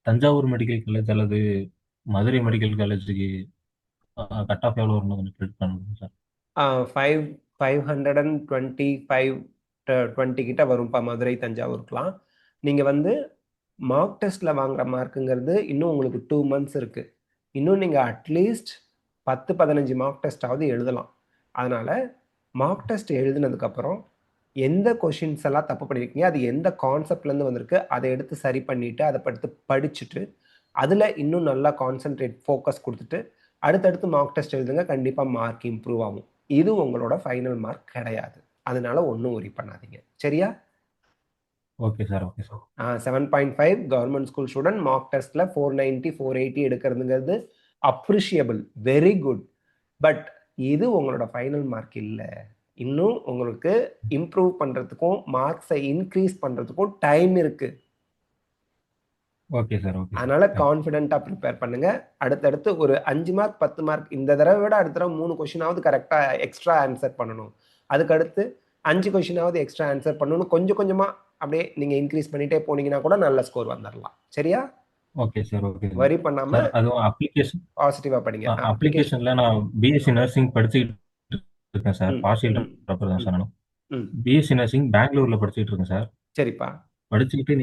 தஞ்சாவூர் மெடிக்கல் காலேஜ் அல்லது மதுரை மெடிக்கல் காலேஜுக்கு கட் ஆஃப் எவ்வளோ வரணும் கொஞ்சம் ப்ரிடிக்ட் பண்ணுங்க சார். 520 கிட்ட வரும்ப்பா மதுரை தஞ்சாவூருக்குலாம். நீங்கள் வந்து மார்க் டெஸ்ட்டில் வாங்குற மார்க்குங்கிறது இன்னும் உங்களுக்கு 2 months இருக்குது. இன்னும் நீங்கள் அட்லீஸ்ட் 10-15 மார்க் டெஸ்ட்டாவது எழுதலாம். அதனால் மார்க் டெஸ்ட் எழுதினதுக்கப்புறம் எந்த கொஷின்ஸ் எல்லாம் தப்பு பண்ணியிருக்கீங்க, அது எந்த கான்செப்ட்லேருந்து வந்திருக்கு, அதை எடுத்து சரி பண்ணிவிட்டு அதை படுத்து படிச்சுட்டு அதில் இன்னும் நல்லா கான்சென்ட்ரேட் ஃபோக்கஸ் கொடுத்துட்டு அடுத்தடுத்து மார்க் டெஸ்ட் எழுதுங்க. கண்டிப்பாக மார்க் இம்ப்ரூவ் ஆகும். இது உங்களோட ஃபைனல் மார்க் கிடையாது. அதனால ஒன்றும் ஒரி பண்ணாதீங்க. சரியா? Okay sir, okay sir. 7.5 government school student mark டெஸ்ட்டில் 490 480 எடுக்கிறதுங்கிறது அப்ரிஷியபிள், வெரி குட். பட் இது உங்களோட ஃபைனல் மார்க் இல்லை. இன்னும் உங்களுக்கு இம்ப்ரூவ் பண்ணுறதுக்கும் மார்க்ஸை இன்க்ரீஸ் பண்ணுறதுக்கும் டைம் இருக்குது. Okay sir, okay. அதனால கான்ஃபிடென்ட்டாக ப்ரிப்பேர் பண்ணுங்க. அடுத்தடுத்து ஒரு 5 மார்க் 10 மார்க் இந்த தடவை விட அடுத்த தடவை 3 கொஷினாவது கரெக்டாக எக்ஸ்ட்ரா ஆன்சர் பண்ணணும். அதுக்கடுத்து 5 கொஷினாவது எக்ஸ்ட்ரா ஆன்சர் பண்ணணும். கொஞ்சம் கொஞ்சமாக அப்படியே நீங்கள் இன்க்ரீஸ் பண்ணிட்டே போனீங்கன்னா கூட நல்ல ஸ்கோர் வந்துடலாம். சரியா? Okay sir, okay. வரி பண்ணாம அதுவும் அப்ளிகேஷன் பாசிட்டிவா படிங்க. அப்ளிகேஷன்ல நான் பிஎஸ்சி நர்சிங் படிச்சுக்கிட்டு இருக்கேன் சார். பார்ஷியல் டாக்டர் தான் சார். நான் பிஎஸ்சி நர்சிங் பெங்களூர்ல படிச்சுட்டு இருக்கேன் சார். சரிப்பா. படிச்சுக்கிட்டு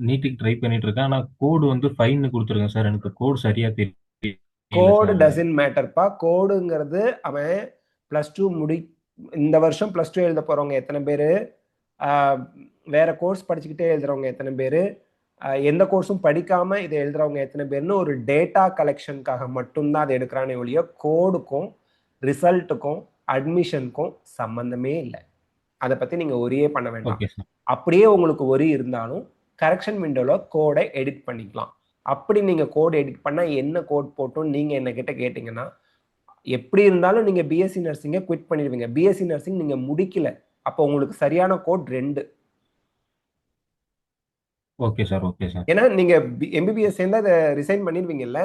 நீட்டுக்கு ட்ரை பண்ணிட்டு இருக்கேன். ஆனால் கோடு வந்து ஃபைன் கொடுத்துருக்கேன் சார். எனக்கு கோடு சரியா தெரியல. கோடு டசன்ட் மேட்டர்ப்பா. கோடுங்கிறது அவன் +2 இந்த வருஷம் +2 எழுத போறவங்க எத்தனை பேர், வேற கோர்ஸ் படிச்சுக்கிட்டே எழுதுறவங்க எத்தனை பேர், எந்த கோர்ஸும் படிக்காம இதை எழுதுறவங்க எத்தனை பேர்னு ஒரு டேட்டா கலெக்ஷனுக்காக மட்டும்தான் அதை எடுக்கிறானே ஒழிய கோடுக்கும் ரிசல்ட்டுக்கும் அட்மிஷனுக்கும் சம்பந்தமே இல்லை. அதை பத்தி நீங்க ஒரியே பண்ண வேண்டாம். அப்படியே உங்களுக்கு ஒரி இருந்தாலும் கரெக்ஷன் விண்டோல கோடை எடிட் பண்ணிக்கலாம். அப்படி நீங்க கோட் எடிட் பண்ணா என்ன கோட் போட்டும் நீங்க என்ன கிட்ட கேட்டீங்கன்னா, எப்படி இருந்தாலும் நீங்க பிஎஸ்சி நர்சிங்கை குவிட் பண்ணிடுவீங்க. பிஎஸ்சி நர்சிங் நீங்க முடிக்கல, அப்போ உங்களுக்கு சரியான code 2. Okay sir, okay sir. ஏன்னா நீங்க எம்பிபிஎஸ் சேர்ந்தா அதை ரிசைன் பண்ணிடுவீங்கல்ல.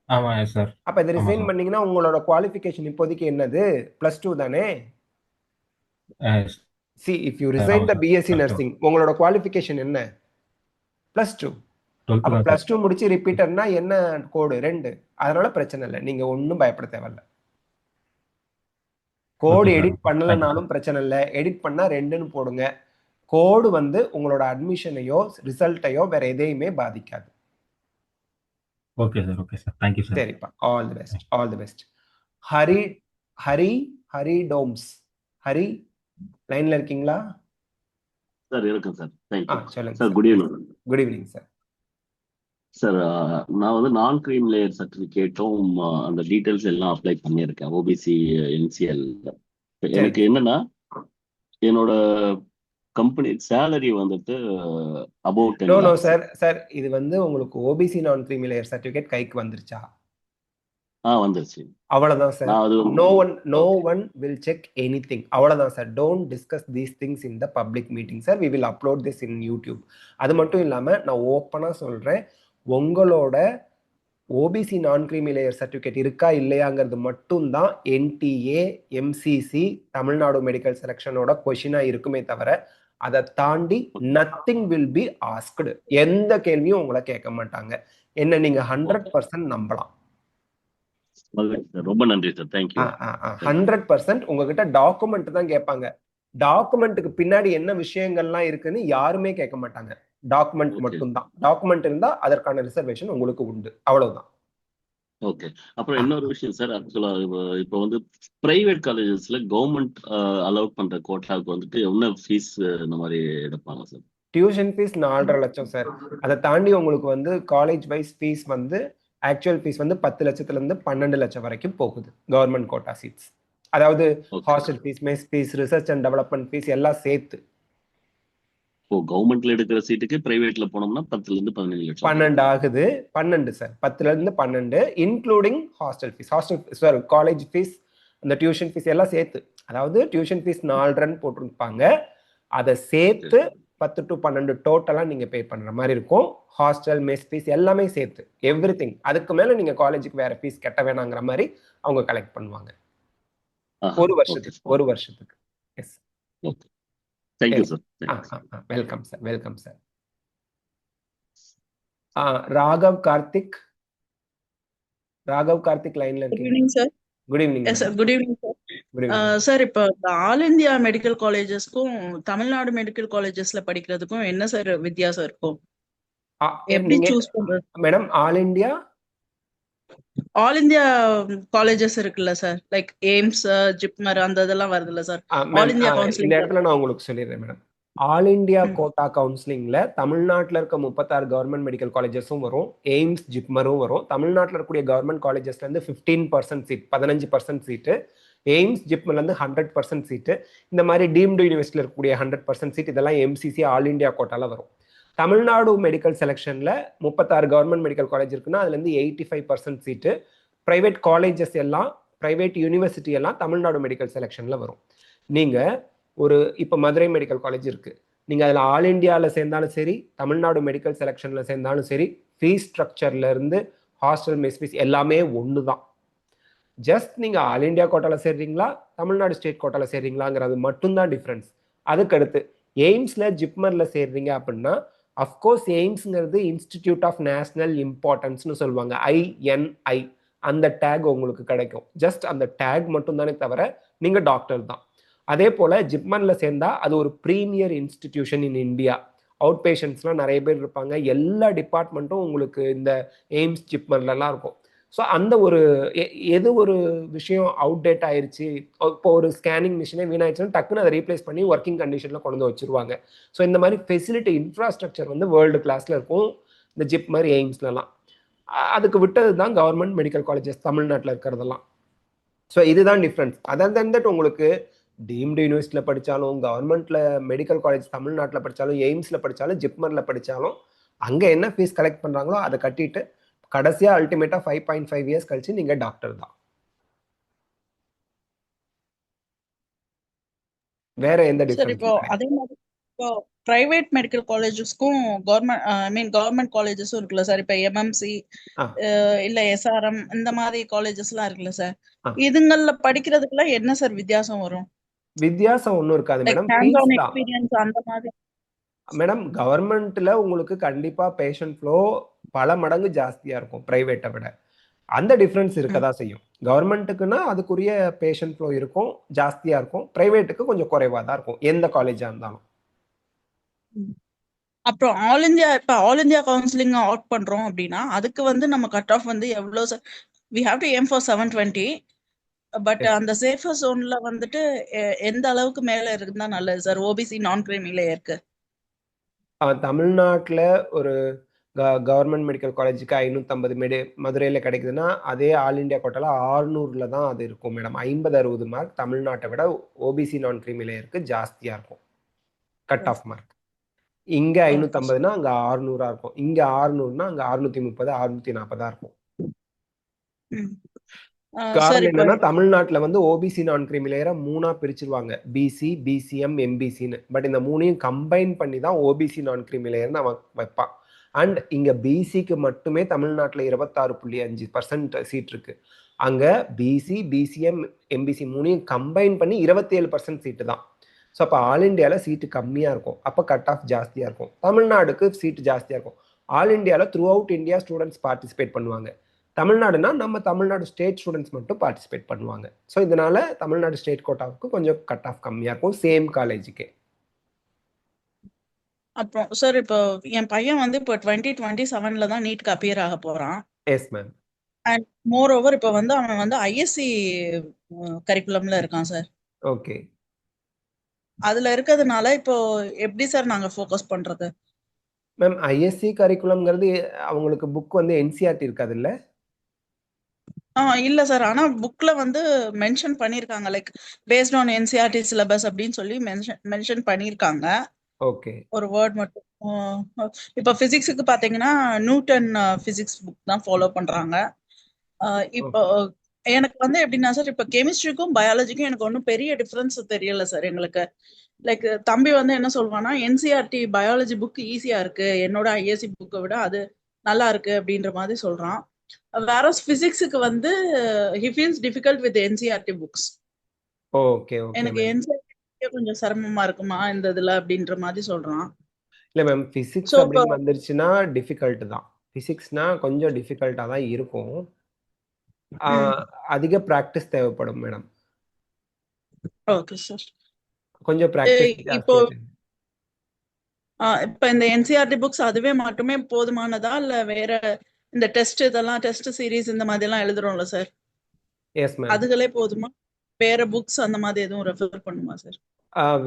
ஆமா சார். அப்ப இதை ரிசைன் பண்ணீங்கன்னா உங்களோட குவாலிஃபிகேஷன் இப்போதைக்கு என்னது? +2 தானே? See, if you resign the BSc nursing, உங்களோட குவாலிஃபிகேஷன் என்ன? +2. அப்ப +2 முடிச்சு ரிப்பீட்டர்னா என்ன கோடு? 2. அதனால பிரச்சனை இல்லை, நீங்க ஒன்றும் பயப்பட தேவையில்ல. கோடு எடிட் பண்ணலனாலும் பிரச்சனை இல்லை, எடிட் பண்ணா 2ன்னு போடுங்க. கோடு வந்து உங்களோட அட்மிஷனையோ ரிசல்ட்டையோ வேற எதையுமே பாதிக்காது. Okay sir, okay sir. Thank you sir. சரிப்பா. All the best, all the best. Hari Toms. Hari லைன்ல இருக்கீங்களா சார்? இருக்கு சார். தேங்க்யூ. சொல்லுங்க sir. Good evening. Good evening sir. Sir, நான் வந்து நான் கிரீம் லேயர் சர்டிஃபிகேட்டும் அந்த டீடைல்ஸ் எல்லாம் அப்ளை பண்ணியிருக்கேன் ஓபிசி என்சிஎல். எனக்கு என்னன்னா, என்னோட கம்பெனி சேலரி வந்துட்டு அபவுட் நோ சார். சார் இது வந்து உங்களுக்கு OBC non creamy layer certificate கைக்கு வந்துருச்சா? வந்துருச்சு. அவ்வளவுதான் sir. no one will check anything. அவ்வளவுதான் sir. don't discuss these things in the public meeting sir. we will upload this in YouTube. அது மட்டும் இல்லாம நான் ஓப்பனா சொல்றேன், உங்களோட OBC non creamy layer certificate இருக்கா இல்லையாங்கிறது மட்டும்தான் NTA MCC தமிழ்நாடு மெடிக்கல் செலெக்ஷனோட கொஷினா இருக்குமே தவிர அதை தாண்டி நத்திங் வில் பி ஆஸ்க்டு. எந்த கேள்வியும் உங்களை கேட்க மாட்டாங்க. என்ன நீங்க 100% நம்பலாம். ரொம்ப நன்றி சார். தேங்க்யூ. 100% உங்ககிட்ட டாக்குமெண்ட் தான் கேட்பாங்க. டாக்குமெண்ட்டுக்கு பின்னாடி என்ன விஷயங்கள்லாம் இருக்குன்னு யாருமே கேட்க மாட்டாங்க. டாக்குமெண்ட் மட்டும்தான். டாக்குமெண்ட் இருந்தா அதற்கான ரிசர்வேஷன் உங்களுக்கு உண்டு. அவ்வளவுதான். ஓகே. அப்புறம் இன்னொரு விஷயம் சார், ஆக்சுவலா இப்போ வந்து பிரைவேட் காலேஜஸ்ல கவர்மெண்ட் அலோவ் பண்ற கோட்டாவுக்கு வந்துட்டு என்ன ஃபீஸ் இந்த மாதிரி எடுப்பாங்க சார்? டியூஷன் ஃபீஸ் 4.5 லட்சம் சார். அதை தாண்டி உங்களுக்கு வந்து காலேஜ் வைஸ் ஃபீஸ் வந்து ஆக்சுவல் ஃபீஸ் வந்து 10 லட்சத்துல இருந்து 12 லட்சம் வரைக்கும் போகுது கவர்மெண்ட் கோட்டா சீட்ஸ். அதாவது hostel fees, mess fees, research and development fees எல்லாம் சேர்த்து. கவர்மெண்ட்ல எடுக்கிற சீட்டுக்கு பிரைவேட்ல போனோம்னா 10 இருந்து 15 லட்சம். 12 ஆகுது. 12 சார். 10ல இருந்து 12 including hostel fees. Sir college fees, அந்த டியூஷன் ஃபீஸ் எல்லாம் சேர்த்து. அதாவது டியூஷன் ஃபீஸ் 4.5 போட்டிருப்பாங்க, அதை சேர்த்து 10 to 12 டோட்டலாக நீங்கள் பே பண்ணுற மாதிரி இருக்கும். ஹாஸ்டல், மெஸ் ஃபீஸ் எல்லாமே சேர்த்து எவ்ரிதிங். அதுக்கு மேலே நீங்கள் காலேஜுக்கு வேற ஃபீஸ் கட்ட வேணாங்கிற மாதிரி அவங்க கலெக்ட் பண்ணுவாங்க. ஒரு வருஷத்துக்கு. Yes. Thank you sir. Welcome sir, welcome sir. Raghav Karthik லைன்ல இருக்கீங்க sir. Good evening sir. Good evening sir. Sir, இப்போ ஆல் இந்தியா மெடிக்கல் காலேஜஸ்க்கும் தமிழ்நாடு மெடிக்கல் காலேஜஸ்ல படிக்கிறதுக்கும் என்ன சார் வித்தியாசம் இருக்கும்? எப்படி சூஸ் பண்றது மேடம்? ஆல் இந்தியா காலேஜஸ் இருக்குல்ல சார், லைக் எய்ம்ஸ், ஜிப்மர் அந்த இதெல்லாம் வருதுல்ல சார். ஆல் இந்தியா கவுன்சிலிங் இந்த இடத்துல நான் உங்களுக்கு சொல்லிடுறேன் மேடம். ஆல் இந்தியா கோட்டா கவுன்சிலிங்ல தமிழ்நாட்டில் இருக்க 36 கவர்மெண்ட் மெடிக்கல் காலேஜஸும் வரும், எய்ம்ஸ், ஜிப்மரும் வரும். தமிழ்நாட்டில் இருக்கக்கூடிய கவர்மெண்ட் காலேஜஸ்ல இருந்து 15% சீட், 15% சீட்டு, எய்ம்ஸ் ஜிப்மர்ல இருந்து 100% சீட்டு, இந்த மாதிரி டீம்டு யூனிவர்சிட்டியில் இருக்கக்கூடிய 100% சீட், இதெல்லாம் எம்சிசி ஆல் இந்தியா கோட்டால வரும். தமிழ்நாடு மெடிக்கல் செலெக்ஷன்ல 36 கவர்மெண்ட் மெடிக்கல் காலேஜ் இருக்குன்னா அதுல இருந்து 85% சீட்டு, பிரைவேட் காலேஜஸ் எல்லாம், பிரைவேட் யூனிவர்சிட்டி எல்லாம் தமிழ்நாடு மெடிக்கல் செலெக்ஷன்ல வரும். நீங்க இப்போ மதுரை மெடிக்கல் காலேஜ் இருக்கு, நீங்க அதுல ஆல் இந்தியாவில் சேர்ந்தாலும் சரி, தமிழ்நாடு மெடிக்கல் செலெக்ஷன்ல சேர்ந்தாலும் சரி, ஃபீஸ் ஸ்ட்ரக்சர்ல இருந்து ஹாஸ்டல், மெஸ் ஃபீஸ் எல்லாமே ஒன்று தான். ஜஸ்ட் நீங்க ஆல் இந்தியா கோட்டால சேர்றீங்களா, தமிழ்நாடு ஸ்டேட் கோட்டால சேர்றீங்களாங்கிறது மட்டும்தான் டிஃப்ரென்ஸ். அதுக்கடுத்து எய்ம்ஸ்ல, ஜிப்மர்ல சேர்றீங்க அப்படின்னா அஃப்கோர்ஸ் எய்ம்ஸ்ங்கிறது இன்ஸ்டிடியூட் ஆஃப் நேஷனல் இம்பார்ட்டன்ஸ்னு சொல்லுவாங்க, INI, அந்த டேக் உங்களுக்கு கிடைக்கும். ஜஸ்ட் அந்த டேக் மட்டும் தானே தவிர நீங்க டாக்டர் தான். அதே போல ஜிப்மர்ல சேர்ந்தா அது ஒரு premier institution in India. Out பேஷண்ட்ஸ்லாம் நிறைய பேர் இருப்பாங்க, எல்லா டிபார்ட்மெண்ட்டும் உங்களுக்கு இந்த எய்ம்ஸ், ஜிப்மர்லாம் இருக்கும். ஸோ அந்த எது ஒரு விஷயம் அவுட் டேட் ஆயிடுச்சு, இப்போ ஒரு ஸ்கேனிங் மிஷினே வீணாயிடுச்சுன்னா டக்குன்னு அதை ரீப்ளேஸ் பண்ணி ஒர்க்கிங் கண்டிஷனில் கொண்டு வந்து வச்சிருவாங்க. ஸோ இந்த மாதிரி ஃபெசிலிட்டி, இன்ஃப்ராஸ்ட்ரக்சர் வந்து வேர்ல்டு கிளாஸில் இருக்கும் இந்த ஜிப்மர், எய்ம்ஸ்லாம். அதுக்கு விட்டது தான் கவர்மெண்ட் மெடிக்கல் காலேஜஸ் தமிழ்நாட்டில் இருக்கிறதெல்லாம். ஸோ இதுதான் டிஃப்ரென்ஸ். அதர் தென் தட் உங்களுக்கு டீம்டு யூனிவர்சிட்டியில் படித்தாலும், கவர்மெண்ட்ல மெடிக்கல் காலேஜ் தமிழ்நாட்டில் படித்தாலும், எய்ம்ஸில் படித்தாலும், ஜிப்மரில் படித்தாலும் அங்கே என்ன ஃபீஸ் கலெக்ட் பண்ணுறாங்களோ அதை கட்டிட்டு கடைசியாக அல்டிமேட்டாக 5.5 இயர்ஸ் கழிச்சு நீங்கள் டாக்டர் தான். வேற எந்த டிஃபரன்ஸ்? இப்போ அதே மாதிரி இப்போ பிரைவேட் மெடிக்கல் காலேஜஸ்க்கும் கவர்மெண்ட் காலேஜஸும் இருக்குல்ல சார். இப்போ MMC இல்ல SRM இந்த மாதிரி காலேஜஸ்லாம் இருக்குல்ல சார். இதுங்கள்ல படிக்கிறதுக்குலாம் என்ன சார் வித்தியாசம் வரும்? வித்தியாசம் ஒன்றும் இருக்காது மேடம். அந்த மாதிரி மேடம், கவர்மெண்ட்ல உங்களுக்கு கண்டிப்பா பேஷண்ட் ஃப்ளோ பல மடங்கு ஜாஸ்தியா இருக்கும் பிரைவேட்டை விட. அந்த டிஃபரன்ஸ் இருக்கதான் செய்யும். கவர்மெண்ட்டுக்குன்னா அதுக்குரிய பேஷண்ட் ஃப்ளோ இருக்கும், ஜாஸ்தியா இருக்கும். பிரைவேட்டுக்கு கொஞ்சம் குறைவா தான் இருக்கும், எந்த காலேஜா இருந்தாலும். அப்புறம் ஆல் இந்தியா கவுன்சிலிங் அவுட் பண்றோம் அப்படின்னா அதுக்கு வந்து நம்ம கட் ஆஃப் வந்து எவ்வளவு sir? we have to aim for 720, but அந்த சேஃபர் ஜோன்ல வந்துட்டு எந்த அளவுக்கு மேல இருக்குன்னா நல்லது சார்? OBC நான் கிரீமில இருக்கு. தமிழ்நாட்டில் ஒரு கவர்மெண்ட் மெடிக்கல் காலேஜுக்கு 550 மதுரையில் கிடைக்குதுன்னா அதே ஆல் இண்டியா கோட்டால 600ல தான் அது இருக்கும் மேடம். 50-60 மார்க் தமிழ்நாட்டை விட OBC நான் கிரீமி லேயருக்கு ஜாஸ்தியாக இருக்கும் கட் ஆஃப் மார்க். இங்கே 550னா அங்கே 600 இருக்கும், இங்கே 600னா அங்கே 630, 640 இருக்கும். காரணம் என்னன்னா தமிழ்நாட்டில் வந்து OBC நான் கிரீமி லேயரை 3ஆ பிரிச்சிருவாங்க, BC, BCM, MBCன்னு. பட் இந்த 3ஐயும் கம்பைன் பண்ணி தான் OBC நான் கிரீமி லேயர்னு அவன் வைப்பான். அண்ட் இங்க BCக்கு மட்டுமே தமிழ்நாட்டில் 26.5% சீட் இருக்கு. அங்க BC, BCM, MBC 3ஐயும் கம்பைன் பண்ணி 27% சீட்டு தான். ஸோ அப்போ ஆல் இண்டியாவில் சீட்டு கம்மியாக இருக்கும், அப்போ கட் ஆஃப் ஜாஸ்தியாக இருக்கும். தமிழ்நாடுக்கு சீட்டு ஜாஸ்தியாக இருக்கும். ஆல் இண்டியாவில் throughout India students participate பண்ணுவாங்க. தமிழ்நாடுனா நம்ம தமிழ்நாடு ஸ்டேட் ஸ்டூடெண்ட்ஸ் மட்டும் பார்ட்டிசிபேட் பண்ணுவாங்க. ஸோ இதனால தமிழ்நாடு ஸ்டேட் கோட்டாவுக்கு கொஞ்சம் கட் ஆஃப் கம்மியாக இருக்கும் சேம் காலேஜுக்கு. அப்புறம் சார் இப்போ என் பையன் வந்து இப்போ 2027ல தான் நீட்க்கு அப்பியர் ஆக போறான். Yes ma'am. And more over இப்போ வந்து அவன் வந்து ISC கரிக்குலம்ல இருக்கான் சார். ஓகே. அதுல இருக்கிறதுனால இப்போ எப்படி சார் நாங்க ஃபோக்கஸ் பண்றது? மேம் ISC கரிக்குலம்ங்கிறது அவங்களுக்கு புக் வந்து NCERT இருக்காது இல்ல? இல்ல சார், ஆனா புக்ல வந்து மென்ஷன் பண்ணிருக்காங்க, like based on NCERT syllabus அப்படின்னு சொல்லி மென்ஷன் பண்ணிருக்காங்க. ஓகே. ஒரு வேர்ட் மட்டும். இப்போ பிசிக்ஸுக்கு பாத்தீங்கன்னா நியூட்டன் பிசிக்ஸ் புக் தான் ஃபாலோ பண்றாங்க. இப்போ எனக்கு வந்து எப்படின்னா சார், இப்போ கெமிஸ்ட்ரிக்கும் பயாலஜிக்கும் எனக்கு ஒன்றும் பெரிய டிஃபரன்ஸ் தெரியல சார் எங்களுக்கு. லைக் தம்பி வந்து என்ன சொல்வானா, என்சிஆர்டி பயாலஜி புக் ஈஸியா இருக்கு, என்னோட ஐஎஸ்சி புக்கை விட அது நல்லா இருக்கு அப்படின்ற மாதிரி சொல்றான். வேற பிசிக்ஸுக்கு வந்து he feels difficult with NCERT books. Okay okay எனக்கு மேம். என்சிஆர்டி கொஞ்சம் சிரமமா இருக்குமா இந்த இதுல அப்படின்ற மாதிரி சொல்றான். இல்ல மேம், பிசிக்ஸ் ஸோ இப்போ அப்படின்னு வந்துருச்சுன்னா டிஃபிகல்ட் தான். பிசிக்ஸ்னா கொஞ்சம் டிஃபிகல்ட்டா தான் இருக்கும். அதிக பிராக்டிஸ் தேவைப்படும் மேடம். Okay sir. கொஞ்சம் பிராக்டிஸ் இப்போ ஜாஸ்தியா தேவை. இப்ப இந்த என்சிஆர்டி புக்ஸ் அதுவே மட்டுமே போதுமானதா இல்ல வேற இந்த டெஸ்ட் இதெல்லாம் டெஸ்ட் சீரிஸ் இந்த மாதிரி எல்லாம் எழுதுறோம்ல சார், எஸ் மேம். அதுகளே போதுமா, வேற புக்ஸ் அந்த மாதிரி எதுவும் ரெஃபர் பண்ணுமா சார்?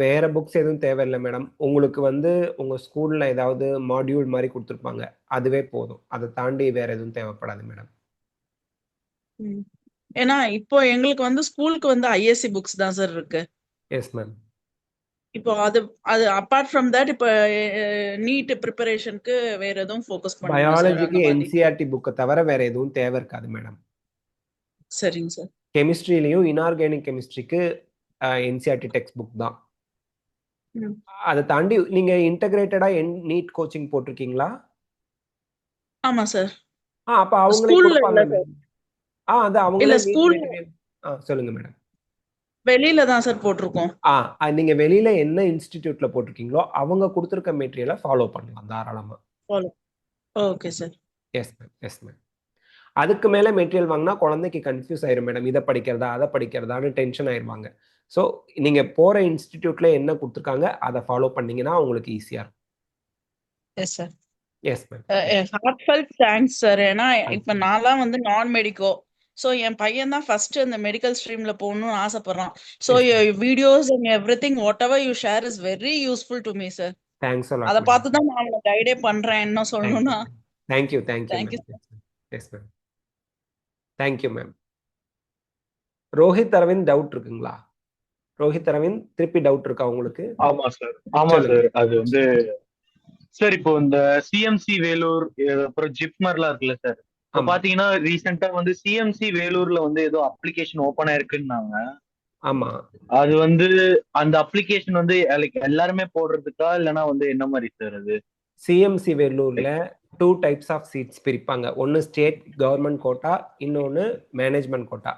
வேற புக்ஸ் எதுவும் தேவையில்லை மேடம். உங்களுக்கு வந்து உங்க ஸ்கூல்ல ஏதாவது மாடியூல் மாதிரி கொடுத்துருப்பாங்க, அதுவே போதும். அதை தாண்டி வேற எதுவும் தேவைப்படாது மேடம். ஏன்னா இப்போ எங்களுக்கு வந்து ஸ்கூலுக்கு வந்து ஐஎஸ்சி புக்ஸ் தான் சார் இருக்கு. Yes ma'am. இப்போ அது அபார்ட் ஃப்ரம் தட் இப்போ நீட் ப்ரிப்பரேஷனுக்கு வேற எதுவும் ஃபோக்கஸ் பண்ணுங்க சார்? பயாலஜிக்கு என்சிஆர்டி புக்கை தவிர வேற எதுவும் தேவை இருக்காது மேடம். சரிங்க சார். கெமிஸ்ட்ரியிலையும் இன்ஆர்கானிக் கெமிஸ்ட்ரிக்கு என்சிஆர்டி டெக்ஸ்ட் புக் தான். அதை தாண்டி நீங்க இன்டகிரேட்டடா நீட் கோச்சிங் போட்டிருக்கீங்களா? ஆமா சார். அப்ப அவங்களே கொடுப்பாங்க. அது அவங்களே ஸ்கூல். சொல்லுங்க மேடம். வெளியில தான் சார் போட்டிருக்கோம். நீங்க வெளியில என்ன இன்ஸ்டிடியூட்ல போட்டிருக்கீங்களோ அவங்க கொடுத்திருக்க மெட்டீரியலை ஃபாலோ பண்ணலாம் தாராளமா. Okay sir. Yes ma'am, yes ma'am. அதுக்கு மேல மெட்டீரியல் வாங்கினா குழந்தைக்கு கன்ஃபியூஸ் ஆயிரும் மேடம். இதை படிக்கிறதா அதை படிக்கிறதான்னு டென்ஷன் ஆயிருவாங்க. ஸோ நீங்க போற இன்ஸ்டிடியூட்ல என்ன கொடுத்துருக்காங்க அதை ஃபாலோ பண்ணீங்கன்னா உங்களுக்கு ஈஸியா இருக்கும். Yes sir. Yes ma'am. Heartfelt thanks sir. ஏன்னா இப்ப நான்லாம் வந்து நான் மெடிக்கோ, ஸோ என் பையன் தான் ஃபர்ஸ்ட் இந்த மெடிக்கல் ஸ்ட்ரீம்ல போகணும்னு ஆசைப்படுறான். So videos and everything whatever you share is very useful to me sir. Thanks. அதை பார்த்து தான் நான் அவனை கைடே பண்றேன். என்ன சொல்லணும்னா thank you. Thank you. Yes ma'am. Thank you ma'am. Rohit Aravind doubt இருக்குங்களா? ரோஹித் அரவிந்த் திருப்பி டவுட் இருக்கா உங்களுக்கு? ஆமா சார். ஆமா சார். அது வந்து சார் இப்போ இந்த சிஎம்சி வேலூர் அப்புறம் ஜிப்மர்லாம் இருக்குல்ல சார், இப்போ பாத்தீங்கன்னா ரீசெண்டா வந்து சிஎம்சி வேலூர்ல வந்து ஏதோ அப்ளிகேஷன் ஓபன் ஆயிருக்குன்னாங்க. ஆமா. அது வந்து அந்த அப்ளிகேஷன் வந்து எல்லாருமே போடுறதுக்கா இல்லைன்னா வந்து என்ன மாதிரி சார் அது? சிஎம்சி வேலூர்ல 2 டைப்ஸ் ஆஃப் சீட்ஸ் பிரிப்பாங்க. ஒன்னு ஸ்டேட் கவர்மெண்ட் கோட்டா, இன்னொன்னு மேனேஜ்மெண்ட் கோட்டா.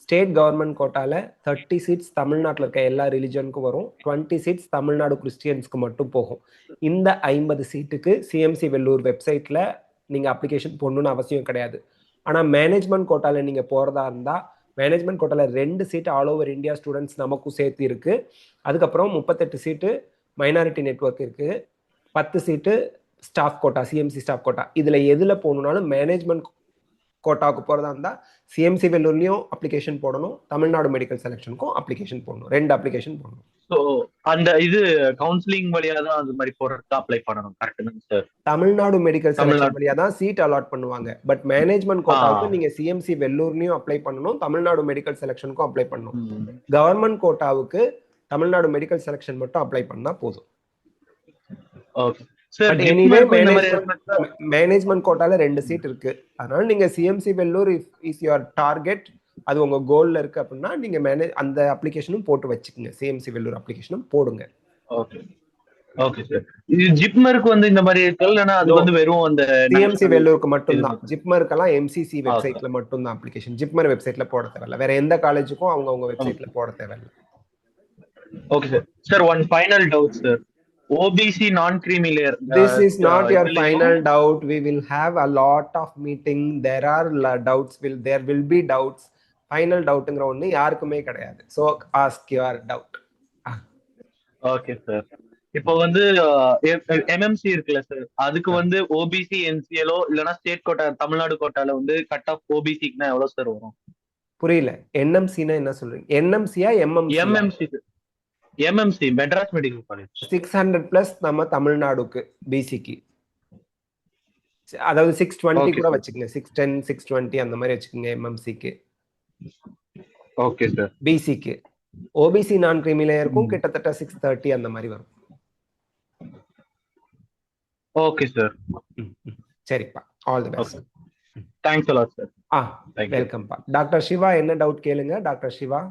ஸ்டேட் கவர்மெண்ட் கோட்டால 30 சீட்ஸ் தமிழ்நாட்டில் இருக்க எல்லா ரிலிஜனுக்கும் வரும். 20 சீட்ஸ் தமிழ்நாடு கிறிஸ்டியன்ஸ்க்கு மட்டும் போகும். இந்த 50 சீட்டுக்கு சிஎம்சி வெள்ளூர் வெப்சைட்ல நீங்க அப்ளிகேஷன் போடணும்னு அவசியம் கிடையாது. ஆனா மேனேஜ்மெண்ட் கோட்டால நீங்க போறதா இருந்தா மேனேஜ்மெண்ட் கோட்டால 2 seat all over India students நமக்கும் சேர்த்து இருக்கு. அதுக்கப்புறம் 38 சீட்டு மைனாரிட்டி நெட்வொர்க் இருக்கு. 10 seat staff quota, CMC staff quota. இதுல எதுல போகணும்னாலும் மேனேஜ்மெண்ட் கோட்டாவுக்கு போறதா இருந்தா சிஎம்சி வெள்ளூர்லயும் அப்ளிகேஷன் போடணும், தமிழ்நாடு மெடிக்கல் செலக்ஷனுக்கும் அப்ளிகேஷன் போடணும். 2 அப்ளிகேஷன் போடணும். ஸோ அந்த இது கவுன்சிலிங் வழியா தான் அந்த மாதிரி போறதுக்கு அப்ளை பண்ணணும். கரெக்ட்டுங்க சார்? தமிழ்நாடு மெடிக்கல் செலக்ஷன் வழியா தான் சீட் அலாட் பண்ணுவாங்க. பட் மேனேஜ்மெண்ட் கோட்டாவுக்கு நீங்க சிஎம்சி வெள்ளூர்லயும் அப்ளை பண்ணணும், தமிழ்நாடு மெடிக்கல் செலக்ஷனுக்கும் அப்ளை பண்ணணும். கவர்மெண்ட் கோட்டாவுக்கு தமிழ்நாடு மெடிக்கல் செலக்ஷன் மட்டும் அப்ளை பண்ணா போதும். ஓகே. மேனேஜ்மெண்ட் கோட்டால 2 சீட் இருக்கு. அதனால நீங்க CMC Vellore is your target, அது உங்க கோல்ல இருக்கு அப்படின்னா நீங்க அந்த அப்ளிகேஷனும் போட்டு வச்சுக்கோங்க. சிஎம்சி வெள்ளூர் அப்ளிகேஷனும் போடுங்க. ஓகே. Okay sir. இது ஜிப்மருக்கு வந்து இந்த மாதிரி இருக்கலனா அது வந்து வெறும் அந்த சிஎம்சி வெள்ளூருக்கு மட்டும் தான். ஜிப்மருக்கெல்லாம் எம்சிசி வெப்சைட்ல மட்டும் தான் அப்ளிகேஷன். ஜிப்மர் வெப்சைட்ல போட தேவையில்ல. வேற எந்த காலேஜுக்கும் அவங்க வெப்சைட்ல போட தேவையில்ல. Okay sir. Sir one final doubt sir. OBC non-creamy layer. This is not your final doubt. We will have a lot of meeting. There are doubts. There will be doubts. Final doubtங்கிற ஒண்ணு யாருக்குமே கிடையாது. So ask your doubt. Okay sir. இப்போ வந்து MMC இருக்குல்ல sir, அதுக்கு வந்து OBC NCLO இல்லனா state quota Tamil Nadu கோட்டால வந்து கட் ஆஃப் OBCக்குனா எவ்வளவு சார் வரும்? புரியல. NMCனா என்ன சொல்றீங்க? NMCயா MMC? MMC Madras medical college. 600 plus நம்ம தமிழ்நாடுக்கு பிசிக்கு, அதாவது 620 கூட வச்சுக்கங்க. 610 620 அந்த மாதிரி வச்சுக்கோங்க MMCக்கு. Okay sir. பிசிக்கு OBC நான் கிரீமி லேயருக்கும் கிட்டத்தட்ட 630 அந்த மாதிரி வரும். Okay sir. சரிப்பா. All the best. Thanks a lot sir. Welcome பா. டாக்டர் சிவா என்ன டவுட் கேளுங்க. டாக்டர் சிவா.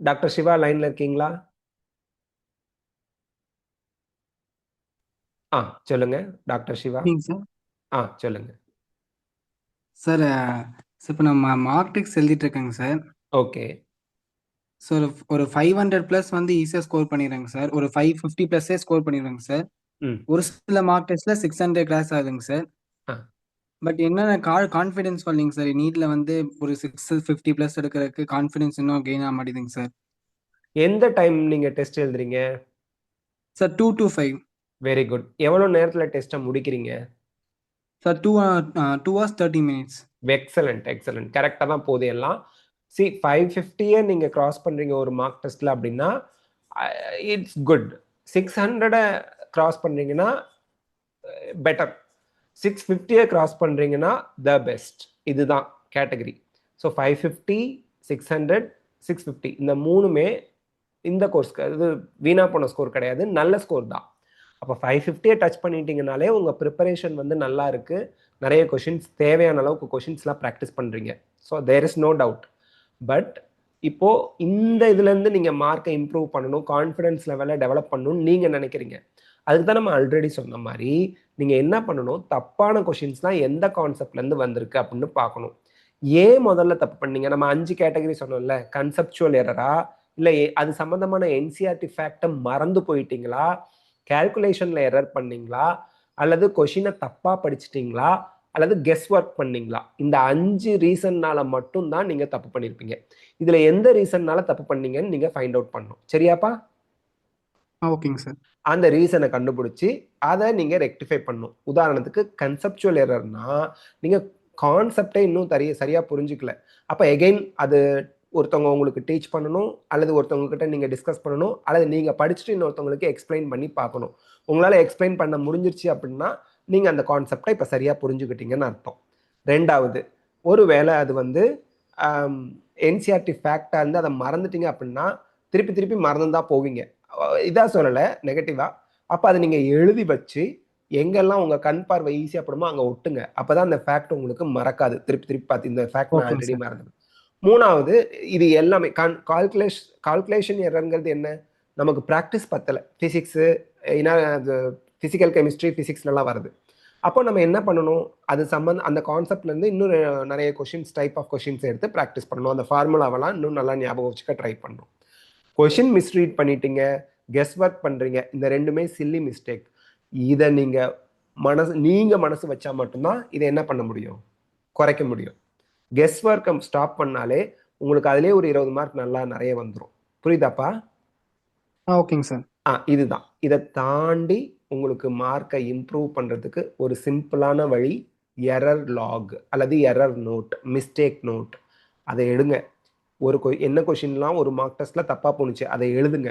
டாக்டர் சிவா லைன்ல இருக்கீங்களா? சொல்லுங்க டாக்டர் சிவா. சார் சொல்லுங்க சார். இப்போ நம்ம மார்க் டெஸ்ட் எழுதிட்டு இருக்கேங்க சார். ஓகே. ஸோ ஒரு 500 ப்ளஸ் வந்து ஈஸியாக ஸ்கோர் பண்ணிடுறாங்க சார். ஒரு 550 ப்ளஸ்ஸே ஸ்கோர் பண்ணிடுறாங்க சார். ஒரு சில மார்க் டெஸ்ட்ல 600 கிராஸ் ஆகுதுங்க சார். பட் என்ன கான்ஃபிடன்ஸ் வரலைங்க சார். நீட்ல வந்து ஒரு 650 ப்ளஸ் எடுக்கிறதுக்கு கான்ஃபிடன்ஸ் இன்னும் கெயின் ஆக மாட்டேங்குதுங்க சார். எந்த டைம் நீங்க டெஸ்ட் எழுதுறீங்க? Sir 2 to 5. Very good. எவ்வளவு நேரத்துல டெஸ்ட்டை முடிக்கிறீங்க? Sir 2 hours 30 minutes. Excellent excellent. கரெக்டாக தான் போகுது எல்லாம். 550 நீங்க கிராஸ் பண்றீங்க ஒரு மார்க் டெஸ்ட்ல அப்படின்னா இட்ஸ் குட். 600 கிராஸ் பண்றீங்கன்னா பெட்டர். 650 கிராஸ் பண்றீங்கன்னா த பெஸ்ட். இதுதான் கேட்டகரி. ஸோ 550, 600, 650 இந்த மூணுமே இந்த கோர்ஸ்க்கு இது வீணா போன ஸ்கோர் கிடையாது, நல்ல ஸ்கோர் தான். அப்போ 550 டச் பண்ணிட்டீங்கனாலே உங்கள் ப்ரிப்பரேஷன் வந்து நல்லா இருக்கு. நிறைய கொஷின்ஸ் தேவையான அளவுக்கு கொஷின்ஸ்லாம் ப்ராக்டிஸ் பண்ணுறீங்க. So there is no doubt. But இப்போ இந்த இதுலேருந்து நீங்கள் மார்க்கை இம்ப்ரூவ் பண்ணணும், கான்ஃபிடன்ஸ் லெவலை டெவலப் பண்ணணும்னு நீங்கள் நினைக்கிறீங்க. அதுக்கு தான் நம்ம ஆல்ரெடி சொன்ன மாதிரி நீங்கள் என்ன பண்ணணும், தப்பான கொஷின்ஸ்லாம் எந்த கான்செப்ட்லேருந்து வந்திருக்கு அப்படின்னு பார்க்கணும். ஏன் முதல்ல தப்பு பண்ணீங்க? நம்ம 5 கேட்டகரி சொன்னோம்ல, கன்செப்சுவல் எரரா, இல்லை அது சம்மந்தமான என்சிஆர்டி ஃபேக்டை மறந்து போயிட்டீங்களா, கால்குலேஷனில் எரர் பண்ணீங்களா, அல்லது கொஷினை தப்பாக படிச்சிட்டிங்களா, அல்லது கெஸ் ஒர்க் பண்ணீங்களா? இந்த 5 ரீசன்னால மட்டும்தான் நீங்கள் தப்பு பண்ணியிருப்பீங்க. இதில் எந்த ரீசன்னால தப்பு பண்ணீங்கன்னு நீங்கள் ஃபைண்ட் அவுட் பண்ணணும். சரியாப்பா? ஓகேங்க சார். அந்த ரீசனை கண்டுபிடிச்சி அதை நீங்கள் ரெக்டிஃபை பண்ணணும். உதாரணத்துக்கு கன்செப்சுவல் எரர்னா நீங்கள் கான்செப்டே இன்னும் சரியாக புரிஞ்சுக்கல. அப்போ எகெயின் அது ஒருத்தவங்க உங்களுக்கு டீச் பண்ணணும், அல்லது ஒருத்தவங்க கிட்ட நீங்கள் டிஸ்கஸ் பண்ணணும், அல்லது நீங்கள் படிச்சுட்டு இன்னொருத்தவங்களுக்கு எக்ஸ்பிளைன் பண்ணி பார்க்கணும். உங்களால் எக்ஸ்பிளைன் பண்ண முடிஞ்சிருச்சு அப்படின்னா நீங்கள் அந்த கான்செப்டை இப்போ சரியாக புரிஞ்சுக்கிட்டீங்கன்னு அர்த்தம். ரெண்டாவது, ஒரு வேளை அது வந்து என்சிஆர்டி ஃபேக்டாக இருந்து அதை மறந்துட்டீங்க அப்படின்னா திருப்பி திருப்பி மறந்து தான் போவீங்க. இதாக சொல்லலை நெகட்டிவாக. அப்போ அதை நீங்கள் எழுதி வச்சு எங்கெல்லாம் உங்கள் கண் பார்வை ஈஸியாக படுமோ அங்கே ஒட்டுங்க. அப்போ தான் அந்த ஃபேக்ட் உங்களுக்கு மறக்காது. திருப்பி திருப்பி பார்த்து இந்த ஃபேக்ட் நான் ஆல்ரெடி மறந்தது. மூணாவது, இது எல்லாமே கால்குலேஷன் எரர்ங்கிறது என்ன, நமக்கு ப்ராக்டிஸ் பத்தலை. ஃபிசிக்ஸு ஃபிசிக்கல் கெமிஸ்ட்ரி ஃபிசிக்ஸ்லாம் வருது. அப்போ நம்ம என்ன பண்ணணும், அது அந்த கான்செப்ட்லேருந்து இன்னும் நிறைய கொஷின்ஸ், டைப் ஆஃப் கொஷின்ஸ் எடுத்து ப்ராக்டிஸ் பண்ணணும். அந்த ஃபார்முலாவெல்லாம் இன்னும் நல்லா ஞாபகம் வச்சுக்க ட்ரை பண்ணணும். கொஷின் மிஸ்ரீட் பண்ணிட்டீங்க, கெஸ் ஒர்க் பண்ணுறீங்க, இந்த ரெண்டுமே சில்லி மிஸ்டேக். இதை நீங்கள் மனசு வச்சா மட்டும்தான் இதை என்ன பண்ண முடியும், குறைக்க முடியும். கெஸ் ஒர்க்கை ஸ்டாப் பண்ணாலே உங்களுக்கு அதிலே ஒரு 20 மார்க் நல்லா நிறைய வந்துடும். புரியுதாப்பா? ஓகேங்க சார். இதுதான். இதை தாண்டி உங்களுக்கு மார்க்கை இம்ப்ரூவ் பண்ணுறதுக்கு ஒரு சிம்பிளான வழி, எரர் லாக் அல்லது எரர் நோட், மிஸ்டேக் நோட். அதை எடுங்க. என்ன கொஷின்லாம் ஒரு மார்க் டெஸ்ட்டில் தப்பாக போணுச்சு அதை எழுதுங்க.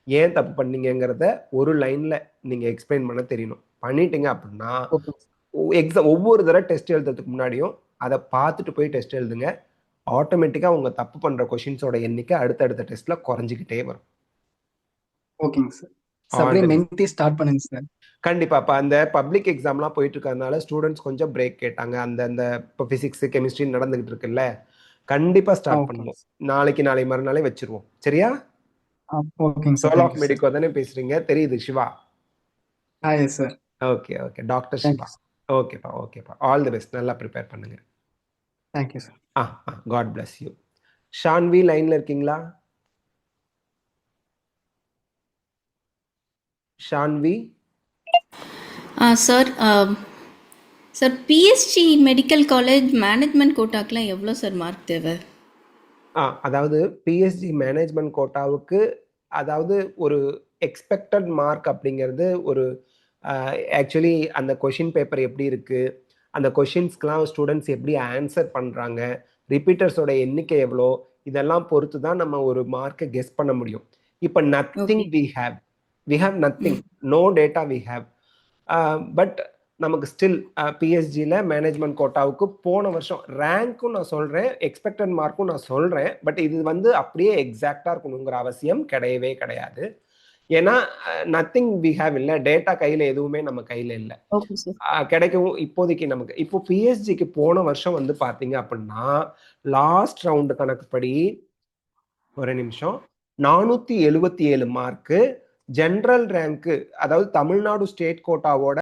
ஏன் தப்பு பண்ணீங்கிறத ஒரு லைனில் நீங்கள் எக்ஸ்பிளைன் பண்ண தெரியணும். பண்ணிட்டீங்க அப்படின்னா ஒவ்வொரு தடவை டெஸ்ட் எழுதுறதுக்கு முன்னாடியும் அதை பார்த்துட்டு போய் டெஸ்ட் எழுதுங்க. ஆட்டோமேட்டிக்காக உங்கள் தப்பு பண்ணுற கொஷின்ஸோட எண்ணிக்கை அடுத்தடுத்த டெஸ்ட்டில் குறைஞ்சிக்கிட்டே வரும். ஓகேங்க சார். அப்படியே மென்டி ஸ்டார்ட் பண்ணுங்க சார். கண்டிப்பாப்பா. அந்த பப்ளிக் எக்ஸாம்லாம் போயிட்டு இருக்கிறதுனால ஸ்டூடெண்ட்ஸ் கொஞ்சம் பிரேக் கேட்டாங்க. அந்த இப்போ ஃபிசிக்ஸ் கெமிஸ்ட்ரி நடந்துகிட்டு இருக்குல்ல, கண்டிப்பாக ஸ்டார்ட் பண்ணுவோம். நாளைக்கு நாளை மறுநாளே வச்சிருவோம். சரியா? ஓகேங்க சார். சோல் ஆஃப் மெடிக்கோ தானே பேசுறீங்க, தெரியுது Siva? Yes sir. Okay okay doctor Siva. ஓகேப்பா. All the best. நல்லா ப்ரிப்பேர் பண்ணுங்க. Thank you sir. God bless you. Shanvi லைன்ல இருக்கீங்களா? Shanvi. Sir PSG medical college management கோட்டாக்குலாம் எவ்வளோ சார் மார்க் தேவை? அதாவது பிஎஸ்ஜி மேனேஜ்மெண்ட் கோட்டாவுக்கு அதாவது ஒரு எக்ஸ்பெக்டட் மார்க் அப்படிங்கிறது ஒரு ஆக்சுவலி அந்த கொஷின் பேப்பர் எப்படி இருக்குது, அந்த கொஷின்ஸ்க்கெலாம் ஸ்டூடெண்ட்ஸ் எப்படி ஆன்சர் பண்ணுறாங்க, ரிப்பீட்டர்ஸோட எண்ணிக்கை எவ்வளோ, இதெல்லாம் பொறுத்து தான் நம்ம ஒரு மார்க்கை கெஸ் பண்ண முடியும். இப்போ nothing we have nothing, no data we have. But நமக்கு ஸ்டில் பிஎஸ்ஜியில் மேனேஜ்மெண்ட் கோட்டாவுக்கு போன வருஷம் ரேங்க்கும் நான் சொல்கிறேன், எக்ஸ்பெக்டட் மார்க்கும் நான் சொல்கிறேன். பட் இது வந்து அப்படியே எக்ஸாக்டாக இருக்கணுங்கிற அவசியம் கிடையவே கிடையாது. ஏன்னா நத்திங் வி ஹேவ் இல்லை, டேட்டா கையில் எதுவுமே நம்ம கையில் இல்லை, கிடைக்கவும் இப்போதைக்கு நமக்கு. இப்போ பிஎஸ்ஜிக்கு போன வருஷம் வந்து பார்த்தீங்க அப்படின்னா லாஸ்ட் ரவுண்டு கணக்குப்படி ஒரு நிமிஷம். 477 மார்க்கு, ஜெனரல் ரேங்க்கு, அதாவது தமிழ்நாடு ஸ்டேட் கோட்டாவோட